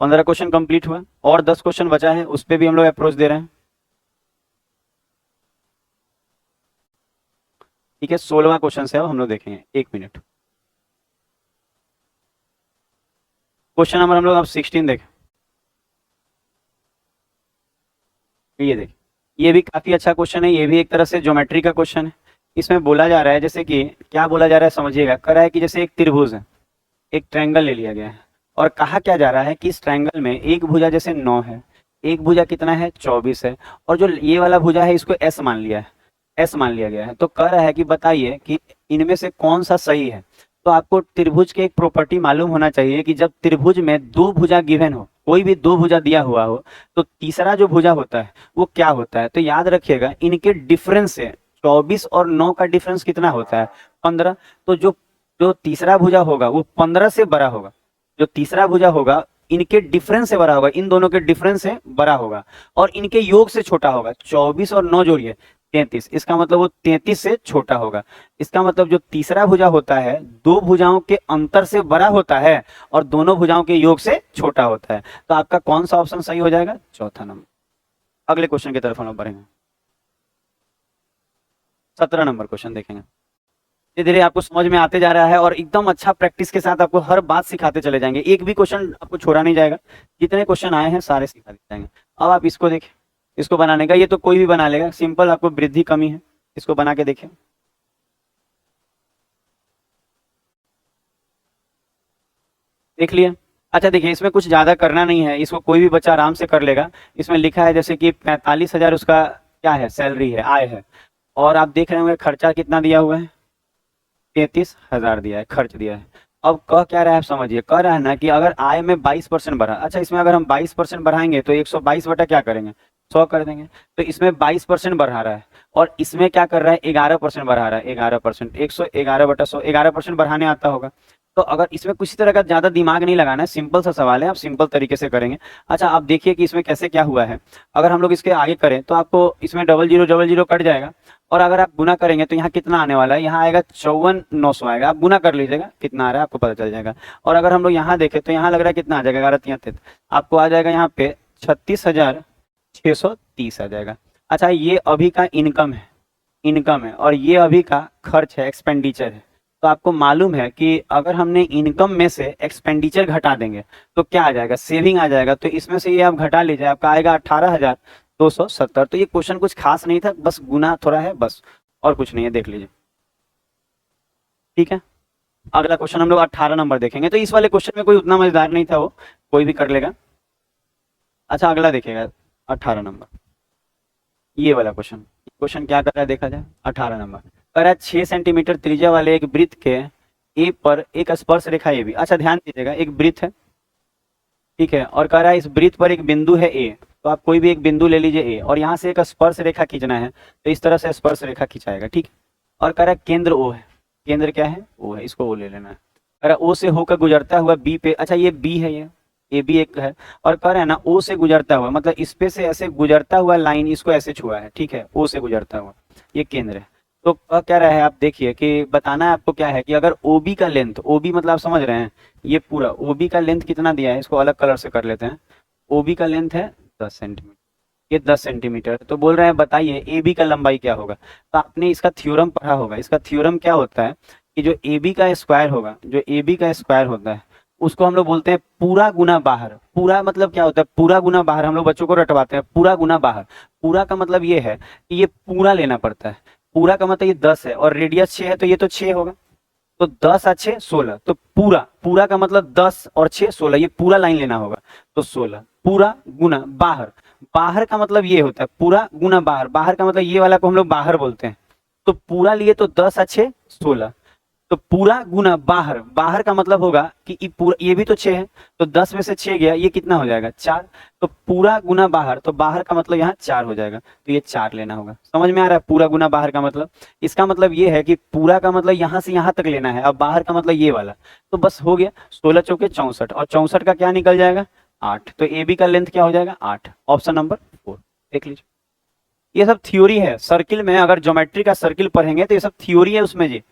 S1: 15 क्वेश्चन कंप्लीट हुआ और 10 क्वेश्चन बचा है, उस पर भी हम लोग अप्रोच दे रहे हैं। ठीक है, 16वां क्वेश्चन से अब हम लोग देखेंगे, 1 मिनट। क्वेश्चन नंबर हम लोग अब 16 देखें। ये देखें, ये भी काफी अच्छा क्वेश्चन है, ये भी एक तरह से ज्योमेट्री का क्वेश्चन है। इसमें बोला जा रहा है, जैसे कि क्या बोला जा रहा है समझिएगा, कह रहा है कि जैसे एक त्रिभुज है, एक ट्रायंगल ले लिया गया है, और कहा क्या जा रहा है कि इस ट्रायंगल में एक भुजा जैसे 9 है, एक भुजा कितना है 24 है, और जो ये वाला भुजा है इसको एस मान लिया है, एस मान लिया गया है। तो कह रहा है कि बताइए कि इनमें से कौन सा सही है। तो आपको त्रिभुज के एक प्रॉपर्टी मालूम होना चाहिए कि जब त्रिभुज में दो भुजा गिवन हो, कोई भी दो भुजा दिया हुआ हो, तो तीसरा जो भुजा होता है वो क्या होता है। तो याद रखिएगा इनके डिफरेंस से 24 और 9 का डिफरेंस कितना होता है, 15। तो जो जो तीसरा भुजा होगा वो 15 से बड़ा होगा, जो तीसरा भुजा होगा इनके डिफरेंस से बड़ा होगा, इन दोनों के डिफरेंस से बड़ा होगा, और इनके योग से छोटा होगा। 24 और 9 जोड़िए 33, इसका मतलब वो 33 से छोटा होगा। इसका मतलब जो तीसरा भुजा होता है दो भुजाओं के अंतर से बड़ा होता है और दोनों भुजाओं के योग से छोटा होता है। तो आपका कौन सा ऑप्शन सही हो जाएगा, चौथा नंबर। अगले क्वेश्चन की तरफ हम लोग बढ़ेंगे, 17 नंबर क्वेश्चन देखेंगे। धीरे धीरे आपको समझ में आते जा रहा है और एकदम अच्छा प्रैक्टिस के साथ आपको हर बात सिखाते चले जाएंगे, एक भी क्वेश्चन आपको छोड़ा नहीं जाएगा, जितने क्वेश्चन आए हैं सारे सिखा दिए जाएंगे। अब आप इसको देखें, इसको बनाने का, ये तो कोई भी बना लेगा, सिंपल, आपको वृद्धि कमी है, इसको बना के देखें। देख लिया। अच्छा देखिए, इसमें कुछ ज्यादा करना नहीं है, इसको कोई भी बच्चा आराम से कर लेगा। इसमें लिखा है जैसे कि 45,000 उसका क्या है, सैलरी है, आय है, और आप देख रहे होंगे खर्चा कितना दिया हुआ है, 33,000 दिया है, खर्च दिया है। अब कह क्या रहा है आप समझिए, कह रहा है ना कि अगर आय में 22% बढ़ा, अच्छा इसमें अगर हम 22% बढ़ाएंगे तो 122 बटा क्या करेंगे, 100 कर देंगे। तो इसमें 22% बढ़ा रहा है और इसमें क्या कर रहा है 11% बढ़ा रहा है, 11%, 111 बटा 100, 11% बढ़ाने आता होगा। तो अगर इसमें किसी तरह का ज्यादा दिमाग नहीं लगाना है, सिंपल सा सवाल है, आप सिंपल तरीके से करेंगे। अच्छा आप देखिए कि इसमें कैसे क्या हुआ है। अगर हम लोग इसके आगे करें तो आपको इसमें डबल जीरो कट जाएगा, और अगर आप गुना करेंगे तो यहाँ कितना आने वाला है, यहाँ आएगा 54,900 आएगा। आप गुना कर लीजिएगा कितना आ रहा है आपको पता चल जाएगा। और अगर हम लोग यहाँ देखें तो यहाँ लग रहा है कितना आ जाएगा, 11 आपको आ जाएगा यहाँ पे 36,630 आ जाएगा। अच्छा ये अभी का इनकम है, इनकम है, और ये अभी का खर्च है, एक्सपेंडिचर है। तो आपको मालूम है कि अगर हमने इनकम में से एक्सपेंडिचर घटा देंगे तो क्या आ जाएगा, सेविंग आ जाएगा। तो इसमें से ये आप घटा लीजिए, आपका आएगा 18,270। तो ये क्वेश्चन कुछ खास नहीं था, बस गुना थोड़ा है बस, और कुछ नहीं है, देख लीजिए। ठीक है, अगला क्वेश्चन हम लोग 18 नंबर देखेंगे। तो इस वाले क्वेश्चन में कोई उतना मजेदार नहीं था, वो कोई भी कर लेगा। अच्छा अगला देखिएगा 18 नंबर, ये वाला क्वेश्चन। क्वेश्चन क्या कर रहा है देखा जाए, 18 नंबर कह रहा है 6 सेंटीमीटर त्रिज्या वाले एक वृत्त के ए पर एक स्पर्श रेखा ए भी। अच्छा ध्यान दीजिएगा, एक वृत्त है, ठीक है, और कह रहा है इस वृत्त पर एक बिंदु है ए। तो आप कोई भी एक बिंदु ले लीजिए ए, और यहाँ से एक स्पर्श रेखा खींचना है, तो इस तरह से स्पर्श रेखा खिंचाएगा, ठीक है। और कह रहा है केंद्र ओ है, केंद्र क्या है, ओ है, इसको ओ ले लेना है। कह रहा है ओ से होकर गुजरता हुआ बी पे, अच्छा ये बी है, ये भी एक है, और कह रहा है ना ओ से गुजरता हुआ, मतलब इस पे से ऐसे गुजरता हुआ लाइन इसको ऐसे छुआ है, ठीक है, ओ से गुजरता हुआ, ये केंद्र है। तो क्या रहा है आप देखिए कि बताना है आपको क्या है कि अगर ओबी का लेंथ, ओबी मतलब आप समझ रहे हैं, ये पूरा ओबी का लेंथ कितना दिया है, इसको अलग कलर से कर लेते हैं। ओबी का लेंथ है 10 सेंटीमीटर, ये 10 सेंटीमीटर। तो बोल रहे हैं बताइए ए बी का लंबाई क्या होगा। तो आपने इसका थ्योरम पढ़ा होगा, इसका थ्योरम क्या होता है कि जो ए बी का स्क्वायर होगा, जो ए बी का स्क्वायर होता है उसको हम लोग बोलते हैं पूरा गुना बाहर। पूरा मतलब क्या होता है? पूरा गुना बाहर। हम लोग बच्चों को रटवाते हैं पूरा गुना बाहर। पूरा का मतलब ये है कि ये पूरा लेना पड़ता है। पूरा का मतलब ये 10 है और रेडियस 6 है, तो ये तो 6 होगा। तो 10 और 6 16। तो पूरा, पूरा का मतलब 10 और 6 16, ये पूरा लाइन लेना होगा। तो 16 पूरा गुना बाहर। बाहर का मतलब ये होता है पूरा गुना बाहर। बाहर का मतलब ये वाला को हम लोग बाहर बोलते हैं। तो पूरा लिए तो 10 और 6 16। तो पूरा गुना बाहर। बाहर का मतलब होगा कि ये पूरा, ये भी तो 6 है, तो 10 में से 6 गया, ये कितना हो जाएगा? 4। तो पूरा गुना बाहर, तो बाहर का मतलब यहाँ 4 हो जाएगा, तो ये 4 लेना होगा। समझ में आ रहा है पूरा गुना बाहर का मतलब? इसका मतलब ये है कि पूरा का मतलब यहाँ से यहाँ तक लेना है, अब बाहर का मतलब ये वाला। तो बस हो गया, 16 चौके 64, और 64 का क्या निकल जाएगा? 8। तो ए बी का लेंथ क्या हो जाएगा? 8। ऑप्शन नंबर 4 देख लीजिए। ये सब थ्योरी है। सर्किल में अगर ज्योमेट्री का सर्किल पढ़ेंगे तो ये सब थ्योरी है उसमें जी,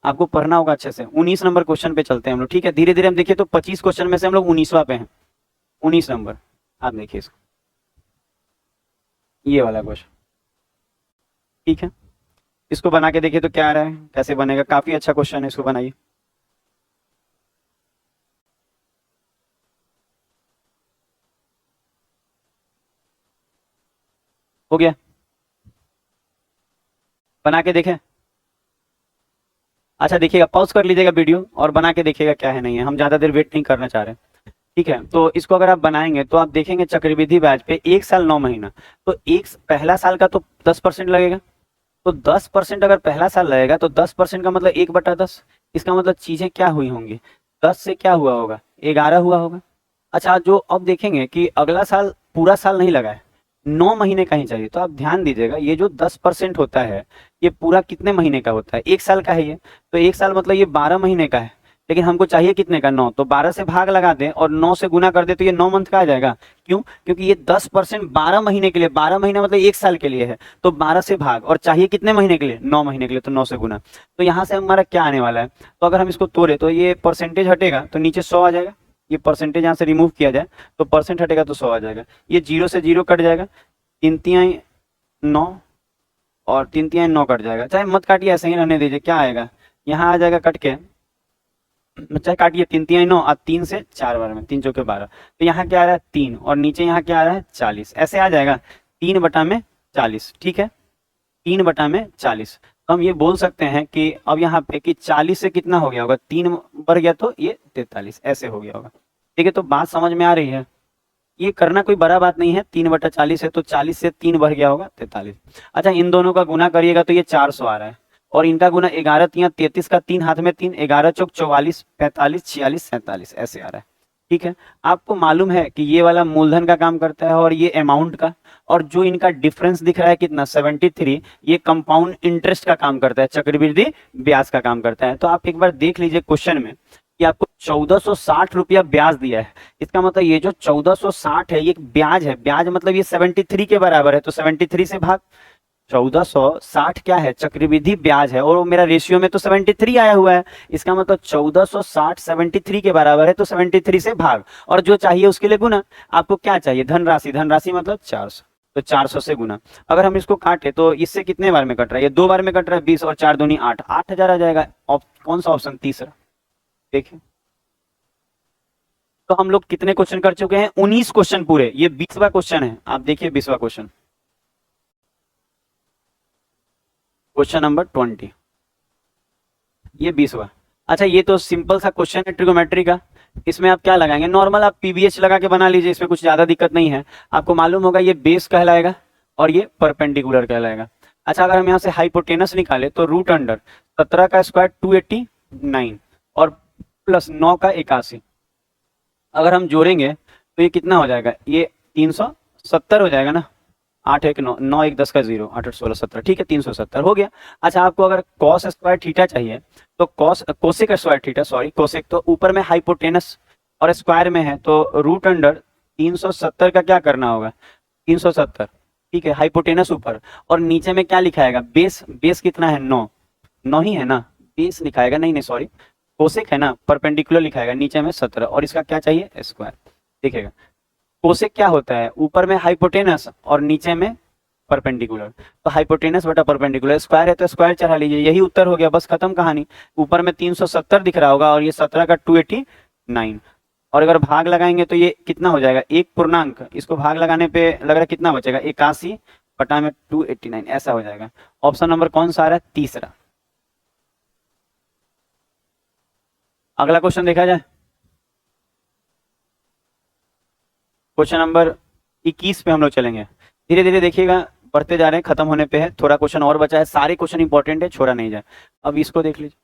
S1: आपको पढ़ना होगा अच्छे से। 19 नंबर क्वेश्चन पे चलते हैं हम लोग, ठीक है? धीरे धीरे हम देखिए तो 25 क्वेश्चन में से हम लोग 19वां पे हैं। 19 नंबर आप देखिए इसको, ये वाला क्वेश्चन, ठीक है? इसको बना के देखिए तो क्या आ रहा है, कैसे बनेगा। काफी अच्छा क्वेश्चन है, इसको बनाइए। हो गया? बना के देखें? अच्छा देखिएगा, पॉज कर लीजिएगा वीडियो और बना के देखिएगा क्या है नहीं है। हम ज्यादा देर वेट नहीं करना चाह रहे, ठीक है? तो इसको अगर आप बनाएंगे तो आप देखेंगे चक्रवृद्धि ब्याज पे 1 साल 9 महीना, तो एक पहला साल का तो 10% लगेगा। तो 10% अगर पहला साल लगेगा तो 10% का मतलब 1/10। इसका मतलब चीजें क्या हुई होंगी? 10 से क्या हुआ होगा? 11 हुआ होगा। अच्छा, जो अब देखेंगे कि अगला साल पूरा साल नहीं लगा है, 9 महीने का ही चाहिए, तो आप ध्यान दीजिएगा ये जो 10% होता है ये पूरा कितने महीने का होता है? 1 साल का है ये। तो 1 साल मतलब ये 12 महीने का है, लेकिन हमको चाहिए कितने का? 9। तो 12 से भाग लगा दें और 9 से गुना कर दे तो ये 9 मंथ का आ जाएगा। क्यों? क्योंकि ये 10% 12 महीने के लिए, 12 महीना मतलब 1 साल के लिए है, तो 12 से भाग, और चाहिए कितने महीने के लिए? 9 महीने के लिए, तो 9 से गुना। तो यहाँ से हमारा क्या आने वाला है? तो अगर हम इसको तोड़े तो ये परसेंटेज हटेगा तो नीचे 100 आ जाएगा। ये परसेंटेज यहाँ से रिमूव किया जाए तो परसेंट हटेगा तो 100 आ जाएगा। ये 0 से 0 कट जाएगा, 3 तिहाई 9 और 3 तिहाई 9 कट जाएगा। चाहे मत काटिए, ऐसे ही रहने दीजिए, क्या आएगा? यहाँ आ जाएगा कट के, चाहे काटिए, 3 तिहाई 9 और 3 से 4 बार में 3 चौके 12। तो यहाँ क्या आ रहा है? 3, और नीचे यहाँ क्या आ रहा है? 40। ऐसे आ जाएगा 3/40, ठीक है? 3/40। तो हम ये बोल सकते हैं कि अब यहाँ पे कि 40 से कितना हो गया होगा? 3 बढ़ गया तो ये 43 ऐसे हो गया होगा, ठीक है? तो बात समझ में आ रही है? ये करना कोई बड़ा बात नहीं है। 3/40 है तो 40 से 3 बढ़ गया होगा 43। अच्छा, इन दोनों का गुना करिएगा तो ये 400 आ रहा है, और इनका गुना 11 तिया 33 का 3 हाथ में 3, 11 चौक 44, 45, 46, 47 ऐसे आ रहा है, ठीक है? आपको मालूम है कि ये वाला मूलधन का काम करता है और ये अमाउंट का, और जो इनका डिफरेंस दिख रहा है कितना 73, ये कंपाउंड इंटरेस्ट का काम करता है, चक्रवृद्धि ब्याज का काम करता है। तो आप एक बार देख लीजिए क्वेश्चन में कि आपको 1460 रुपया ब्याज दिया है। इसका मतलब ये जो 1460 है ये ब्याज है। ब्याज मतलब ये 73 के बराबर है, तो 73 से भाग। 1460 क्या है? चक्रवृद्धि ब्याज है, और वो मेरा रेशियो में तो 73 आया हुआ है। इसका मतलब 1460 73 के बराबर है, तो 73 से भाग, और जो चाहिए उसके लिए गुना। आपको क्या चाहिए? धनराशि। धनराशि मतलब 400, तो 400 से गुना। अगर हम इसको काटे तो इससे कितने बार में कट रहा है? ये 2 बार में कट रहा है, 20 और 4 दूनी 8, 8000 आ जाएगा। कौन सा ऑप्शन? तीसरा। देखिए, तो हम लोग कितने क्वेश्चन कर चुके हैं? 19 क्वेश्चन पूरे। ये 20वां क्वेश्चन है। आप देखिए 20वां क्वेश्चन, क्वेश्चन नंबर 20, ये 20वां। अच्छा, ये तो सिंपल सा क्वेश्चन है ट्रिगोमेट्री का। इसमें आप क्या लगाएंगे? नॉर्मल आप पीवीएच लगा के बना लीजिए, इसमें कुछ ज्यादा दिक्कत नहीं है। आपको मालूम होगा ये बेस कहलाएगा और ये परपेंडिकुलर कहलाएगा। अच्छा, अगर हम यहाँ से हाइपोटेनस निकाले तो रूट अंडर 17 का स्क्वायर 289 और प्लस 9 का 81, अगर हम जोड़ेंगे तो ये कितना हो जाएगा? ये 370 हो जाएगा ना। 8 1 9 9 1 10 का 0, 8 8 16 17, ठीक है? 370 हो गया। अच्छा, आपको अगर कॉस स्क्वायर थीटा चाहिए तो cosec square theta, sorry cosec, तो ऊपर में हाइपोटेनस और स्क्वायर में है, तो रूट अंडर 370 का क्या करना होगा? 370, ठीक है? हाइपोटेनस ऊपर, और नीचे में क्या लिखाएगा? बेस। बेस कितना है? 9। 9 ही है ना? बेस लिखाएगा, नहीं नहीं सॉरी, कोसेक है ना, परपेंडिकुलर लिखाएगा, नीचे में 17, और इसका क्या चाहिए? स्क्वायर। देखिएगा कोसेक क्या होता है? ऊपर में हाइपोटेनस और नीचे में परपेंडिकुलर, तो हाइपोटेनस बटा परपेंडिकुलर। स्क्वायर है तो स्क्वायर चढ़ा लीजिए, यही उत्तर हो गया, बस खत्म कहानी। ऊपर में 370 दिख रहा होगा और ये 17 का 289, और अगर भाग लगाएंगे तो ये कितना हो जाएगा, एक पूर्णांक, इसको भाग लगाने पे लग रहा है कितना बचेगा, 81 बटा में 289, ऐसा हो जाएगा। ऑप्शन नंबर कौन सा आ रहा है, तीसरा। अगला क्वेश्चन देखा जाए, क्वेश्चन नंबर 21 पे हम लोग चलेंगे। धीरे धीरे देखिएगा, बढ़ते जा रहे हैं, खत्म होने पे है, थोड़ा क्वेश्चन और बचा है, सारे क्वेश्चन इंपॉर्टेंट है, छोड़ा नहीं जाए। अब इसको देख लीजिए।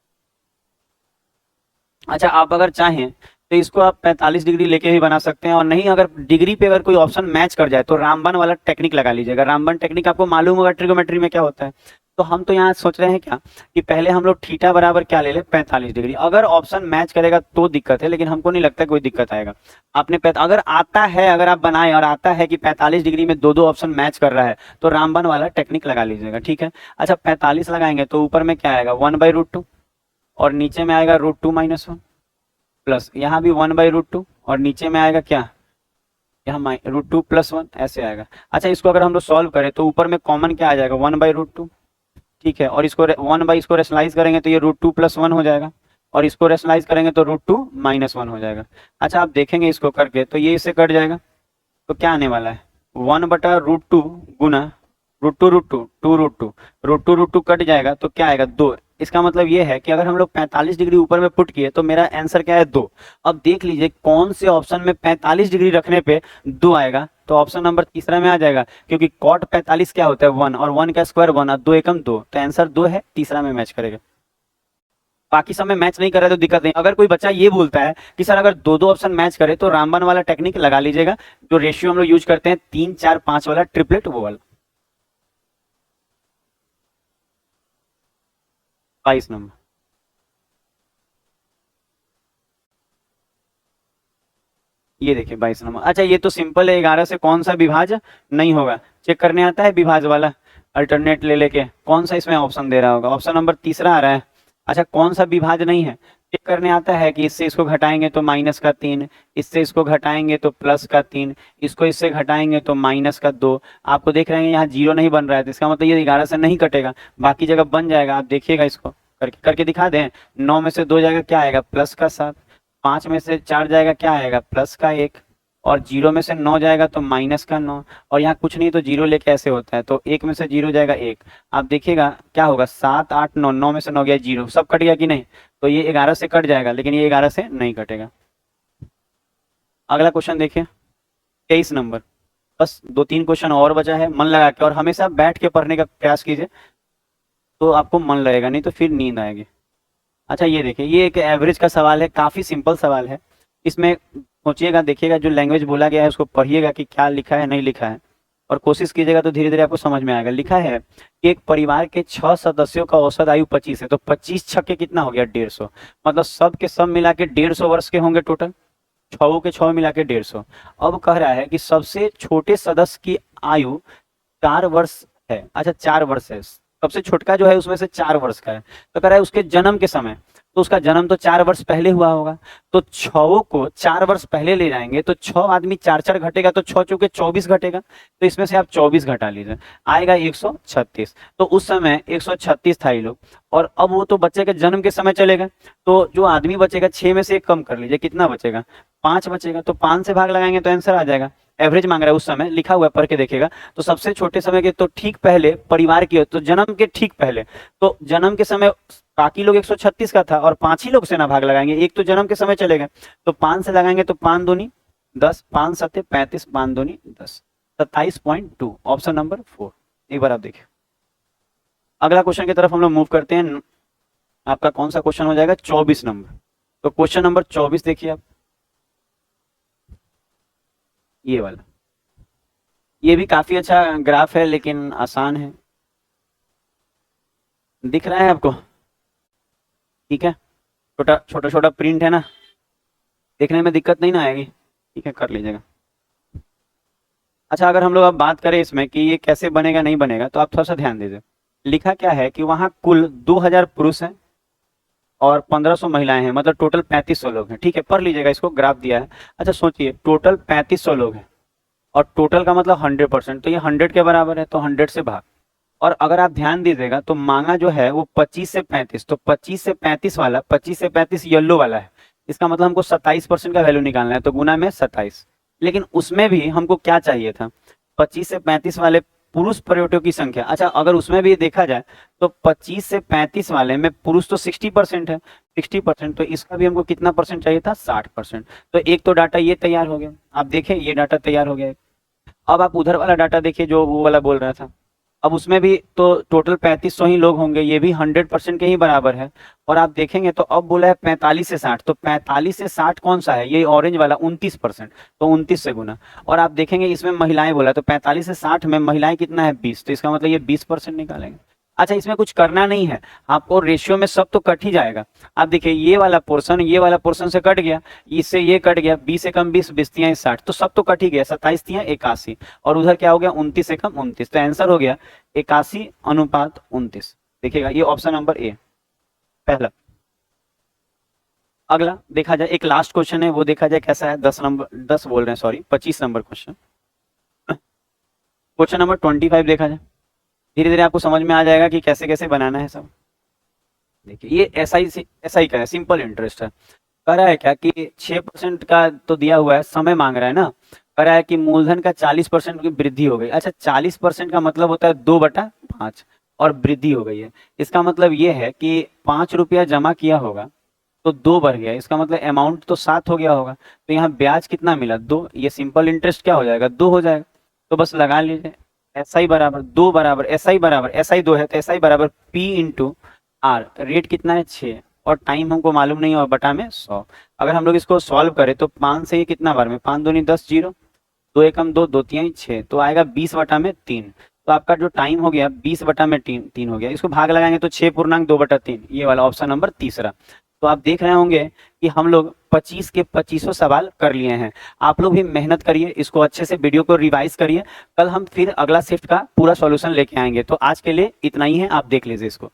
S1: अच्छा, आप अगर चाहें तो इसको आप 45 डिग्री लेके भी बना सकते हैं, और नहीं अगर डिग्री पे अगर कोई ऑप्शन मैच कर जाए तो रामबन वाला टेक्निक लगा लीजिएगा। रामबन टेक्निक आपको मालूम होगा ट्रिगोमेट्री में क्या होता है। तो हम तो यहाँ सोच रहे हैं क्या कि पहले हम लोग थीटा बराबर क्या ले ले, 45 डिग्री। अगर ऑप्शन मैच करेगा तो दिक्कत है, लेकिन हमको नहीं लगता कोई दिक्कत आएगा। आपने अगर आता है, अगर आप बनाए और आता है कि 45 डिग्री में दो दो ऑप्शन मैच कर रहा है तो रामबन वाला टेक्निक लगा लीजिएगा, ठीक है। अच्छा, 45 लगाएंगे तो ऊपर में क्या आएगा, 1/√2, और नीचे में आएगा √2 - 1, प्लस यहाँ भी 1/√2, और नीचे में आएगा क्या, यहाँ √2 + 1, ऐसे आएगा। अच्छा, इसको अगर हम लोग सॉल्व करें तो ऊपर में कॉमन क्या आ जाएगा, 1/√2, ठीक है। और इसको इसको रेशनलाइज करेंगे तो ये √2 + 1 हो जाएगा, और इसको रेशनलाइज करेंगे तो √2 - 1 हो जाएगा। अच्छा, आप देखेंगे इसको करके तो ये इससे कट जाएगा, तो क्या आने वाला है, 1/√2 गुना √2 2√2, √2 कट जाएगा तो क्या आएगा, 2। इसका मतलब ये है कि अगर हम लोग 45 डिग्री ऊपर में पुट किए तो मेरा आंसर क्या है, 2। अब देख लीजिए कौन से ऑप्शन में 45 डिग्री रखने पे 2 आएगा, तो ऑप्शन नंबर तीसरा में आ जाएगा, क्योंकि cot 45 क्या होता है, 1, और 1 का स्क्वायर 1, और 2 एकम 2, तो आंसर 2 है, तीसरा में मैच करेगा। बाकी सब में मैच नहीं कर रहा है तो दिक्कत नहीं। अगर कोई बच्चा ये बोलता है कि सर अगर दो दो ऑप्शन मैच करे तो रामबन वाला टेक्निक लगा लीजिएगा, जो रेशियो हम लोग यूज करते हैं 3 4 5 वाला, ट्रिपलेट, वो वाला। 22 नंबर, ये देखिए 22 नंबर। अच्छा, ये तो सिंपल है, 11 से कौन सा विभाज नहीं होगा, चेक करने आता है विभाज वाला, अल्टरनेट ले लेके कौन सा इसमें ऑप्शन दे रहा होगा, ऑप्शन नंबर तीसरा आ रहा है। अच्छा, कौन सा विभाज नहीं है, चेक करने आता है कि इससे इसको घटाएंगे तो -3, इससे इसको घटाएंगे तो +3, इसको इससे घटाएंगे तो -2। आपको देख रहे हैं यहाँ 0 नहीं बन रहा है, तो इसका मतलब ये 11 से नहीं कटेगा, बाकी जगह बन जाएगा। आप देखिएगा, इसको करके करके दिखा दें। 9 में से 2 जाएगा क्या आएगा, +7, 5 में से 4 जाएगा क्या आएगा, +1, और 0 में से 9 जाएगा तो -9, और यहाँ कुछ नहीं तो 0 लेके ऐसे होता है, तो 1 में से 0 जाएगा 1। आप देखिएगा क्या होगा, 7 8 9, 9 में से 9 गया 0, सब कट गया कि नहीं, तो ये 11 से कट जाएगा, लेकिन ये 11 से नहीं कटेगा। अगला क्वेश्चन देखिए, 23 नंबर। बस 2-3 क्वेश्चन और बचा है, मन लगा के, और हमेशा बैठ के पढ़ने का प्रयास कीजिए तो आपको मन लगेगा, नहीं तो फिर नींद आएगी। अच्छा, ये देखिए, ये एक एवरेज का सवाल है, काफी सिंपल सवाल है। इसमें सोचिएगा, देखिएगा जो लैंग्वेज बोला गया है उसको पढ़िएगा कि क्या लिखा है नहीं लिखा है, और कोशिश कीजिएगा तो धीरे धीरे आपको समझ में आएगा। लिखा है कि एक परिवार के 6 सदस्यों का औसत आयु 25 है, तो 25 छक्के कितना हो गया, 150, मतलब सब के सब मिला के 150 वर्ष के होंगे टोटल, 6 के 6 मिला के 150। अब कह रहा है कि सबसे छोटे सदस्य की आयु 4 वर्ष है। अच्छा, 4 वर्ष है, सबसे छोटका जो है उसमें से 4 वर्ष का है, तो कह रहा है उसके जन्म के समय, तो उसका जन्म तो 4 वर्ष पहले हुआ होगा, तो 6 को 4 वर्ष पहले ले जाएंगे तो 6 आदमी 4 4 घटेगा, तो 6 चौके 24 घटेगा, तो इसमें से आप 24 घटा लीजिए, आएगा 136। तो उस समय 136 था ये लोग, और अब वो तो बच्चे के जन्म के समय चलेगा, तो जो आदमी बचेगा 6 में से 1 कम कर लीजिए, कितना बचेगा, 5 बचेगा, तो 5 से भाग लगाएंगे तो आंसर आ जाएगा। एवरेज मांग रहा है, उस समय लिखा हुआ है, पढ़ के देखिएगा। तो सबसे छोटे समय के तो ठीक पहले, परिवार की तो जन्म के ठीक पहले, तो जन्म के समय बाकी लोग 136 का था, और 5 ही लोग से ना भाग लगाएंगे, एक तो जन्म के समय चलेगा, तो 5 से लगाएंगे तो 5 दूनी 10, 5 7 35, 5 दूनी 10, 27.2, ऑप्शन नंबर 4। एक बार आप देखिए। अगला क्वेश्चन की तरफ हम लोग मूव करते हैं। आपका कौन सा क्वेश्चन हो जाएगा, 24 नंबर। तो क्वेश्चन नंबर 24 देखिए आप, ये वाला, ये भी काफी अच्छा ग्राफ है लेकिन आसान है, दिख रहा है आपको, ठीक है, छोटा छोटा छोटा प्रिंट है ना, देखने में दिक्कत नहीं ना आएगी, ठीक है, कर लीजिएगा। अच्छा, अगर हम लोग अब बात करें इसमें कि ये कैसे बनेगा नहीं बनेगा, तो आप थोड़ा सा ध्यान दीजिए। लिखा क्या है कि वहां कुल 2000 पुरुष हैं और 1500 महिलाएं हैं, मतलब टोटल 3500 लोग हैं, ठीक है, पढ़ लीजिएगा, इसको ग्राफ दिया है। अच्छा, सोचिए टोटल 3500 लोग हैं, और टोटल का मतलब 100%, तो ये 100 के बराबर है, तो 100 से भाग। और अगर आप ध्यान दीजिएगा तो मांगा जो है वो 25 से 35, तो 25 से 35 वाला, 25 से 35 येलो वाला है, इसका मतलब हमको 27% का वैल्यू निकालना है, तो गुना में 27। लेकिन उसमें भी हमको क्या चाहिए था, 25 से 35 वाले पुरुष पर्यटकों की संख्या। अच्छा, अगर उसमें भी देखा जाए तो 25 से 35 वाले में पुरुष तो 60% है, 60%, तो इसका भी हमको कितना परसेंट चाहिए था, 60%। तो एक तो डाटा ये तैयार हो गया, आप देखें ये डाटा तैयार हो गया। अब आप उधर वाला डाटा देखिए जो वो वाला बोल रहा था, अब उसमें भी तो टोटल 3500 ही लोग होंगे, ये भी 100% के ही बराबर है। और आप देखेंगे तो अब बोला है 45 से 60, तो 45 से 60 कौन सा है, ये ऑरेंज वाला 29%, तो 29 से गुना। और आप देखेंगे इसमें महिलाएं बोला, तो 45 से 60 में महिलाएं कितना है, 20, तो इसका मतलब ये 20% निकालेंगे। अच्छा, इसमें कुछ करना नहीं है आपको, रेशियो में सब तो कट ही जाएगा। आप देखिए ये वाला पोर्शन से कट गया, इससे ये कट गया, 20 से कम 20, 20 तियां 60, तो सब तो कट ही गया, 27 तियां 81, और उधर क्या हो गया, 29 से कम 29, तो आंसर हो गया 81:29। देखिएगा ये ऑप्शन नंबर ए पहला। अगला देखा जाए, एक लास्ट क्वेश्चन है, वो देखा जाए कैसा है, 10 बोल रहे हैं, sorry 25 number question. Question number 25 देखा जाए, धीरे धीरे आपको समझ में आ जाएगा कि कैसे कैसे बनाना है सब। देखिए ये एसआई का है, सिंपल इंटरेस्ट है। कह रहा है क्या कि 6% का तो दिया हुआ है, समय मांग रहा है ना, कह रहा है कि मूलधन का 40% की वृद्धि हो गई। अच्छा, 40% का मतलब होता है 2/5, और वृद्धि हो गई है, इसका मतलब ये है कि 5 रुपया जमा किया होगा तो 2 बढ़ गया, इसका मतलब अमाउंट तो 7 हो गया होगा, तो यहाँ ब्याज कितना मिला, 2, ये सिंपल इंटरेस्ट क्या हो जाएगा, 2 हो जाएगा। तो बस लगा लीजिए, SI बराबर 2 बराबर SI 2 है, तो SI बराबर P/R, रेट कितना है 6, और टाइम हमको मालूम नहीं है, और बटा में 100। अगर हम लोग इसको सॉल्व करें तो 5 से ये कितना बार में, 5 दूनी 10, 0, 2 एकम 2, 2 तिहाई 6, तो आएगा 20/3। तो आपका जो टाइम हो गया 20/3 हो गया, इसको भाग लगाएंगे तो 6 पूर्णांक 2/3, ये वाला ऑप्शन नंबर तीसरा। तो आप देख रहे होंगे कि हम लोग 25 के 25 सवाल कर लिए हैं। आप लोग भी मेहनत करिए, इसको अच्छे से वीडियो को रिवाइज करिए, कल हम फिर अगला शिफ्ट का पूरा सॉल्यूशन लेके आएंगे। तो आज के लिए इतना ही है, आप देख लीजिए इसको।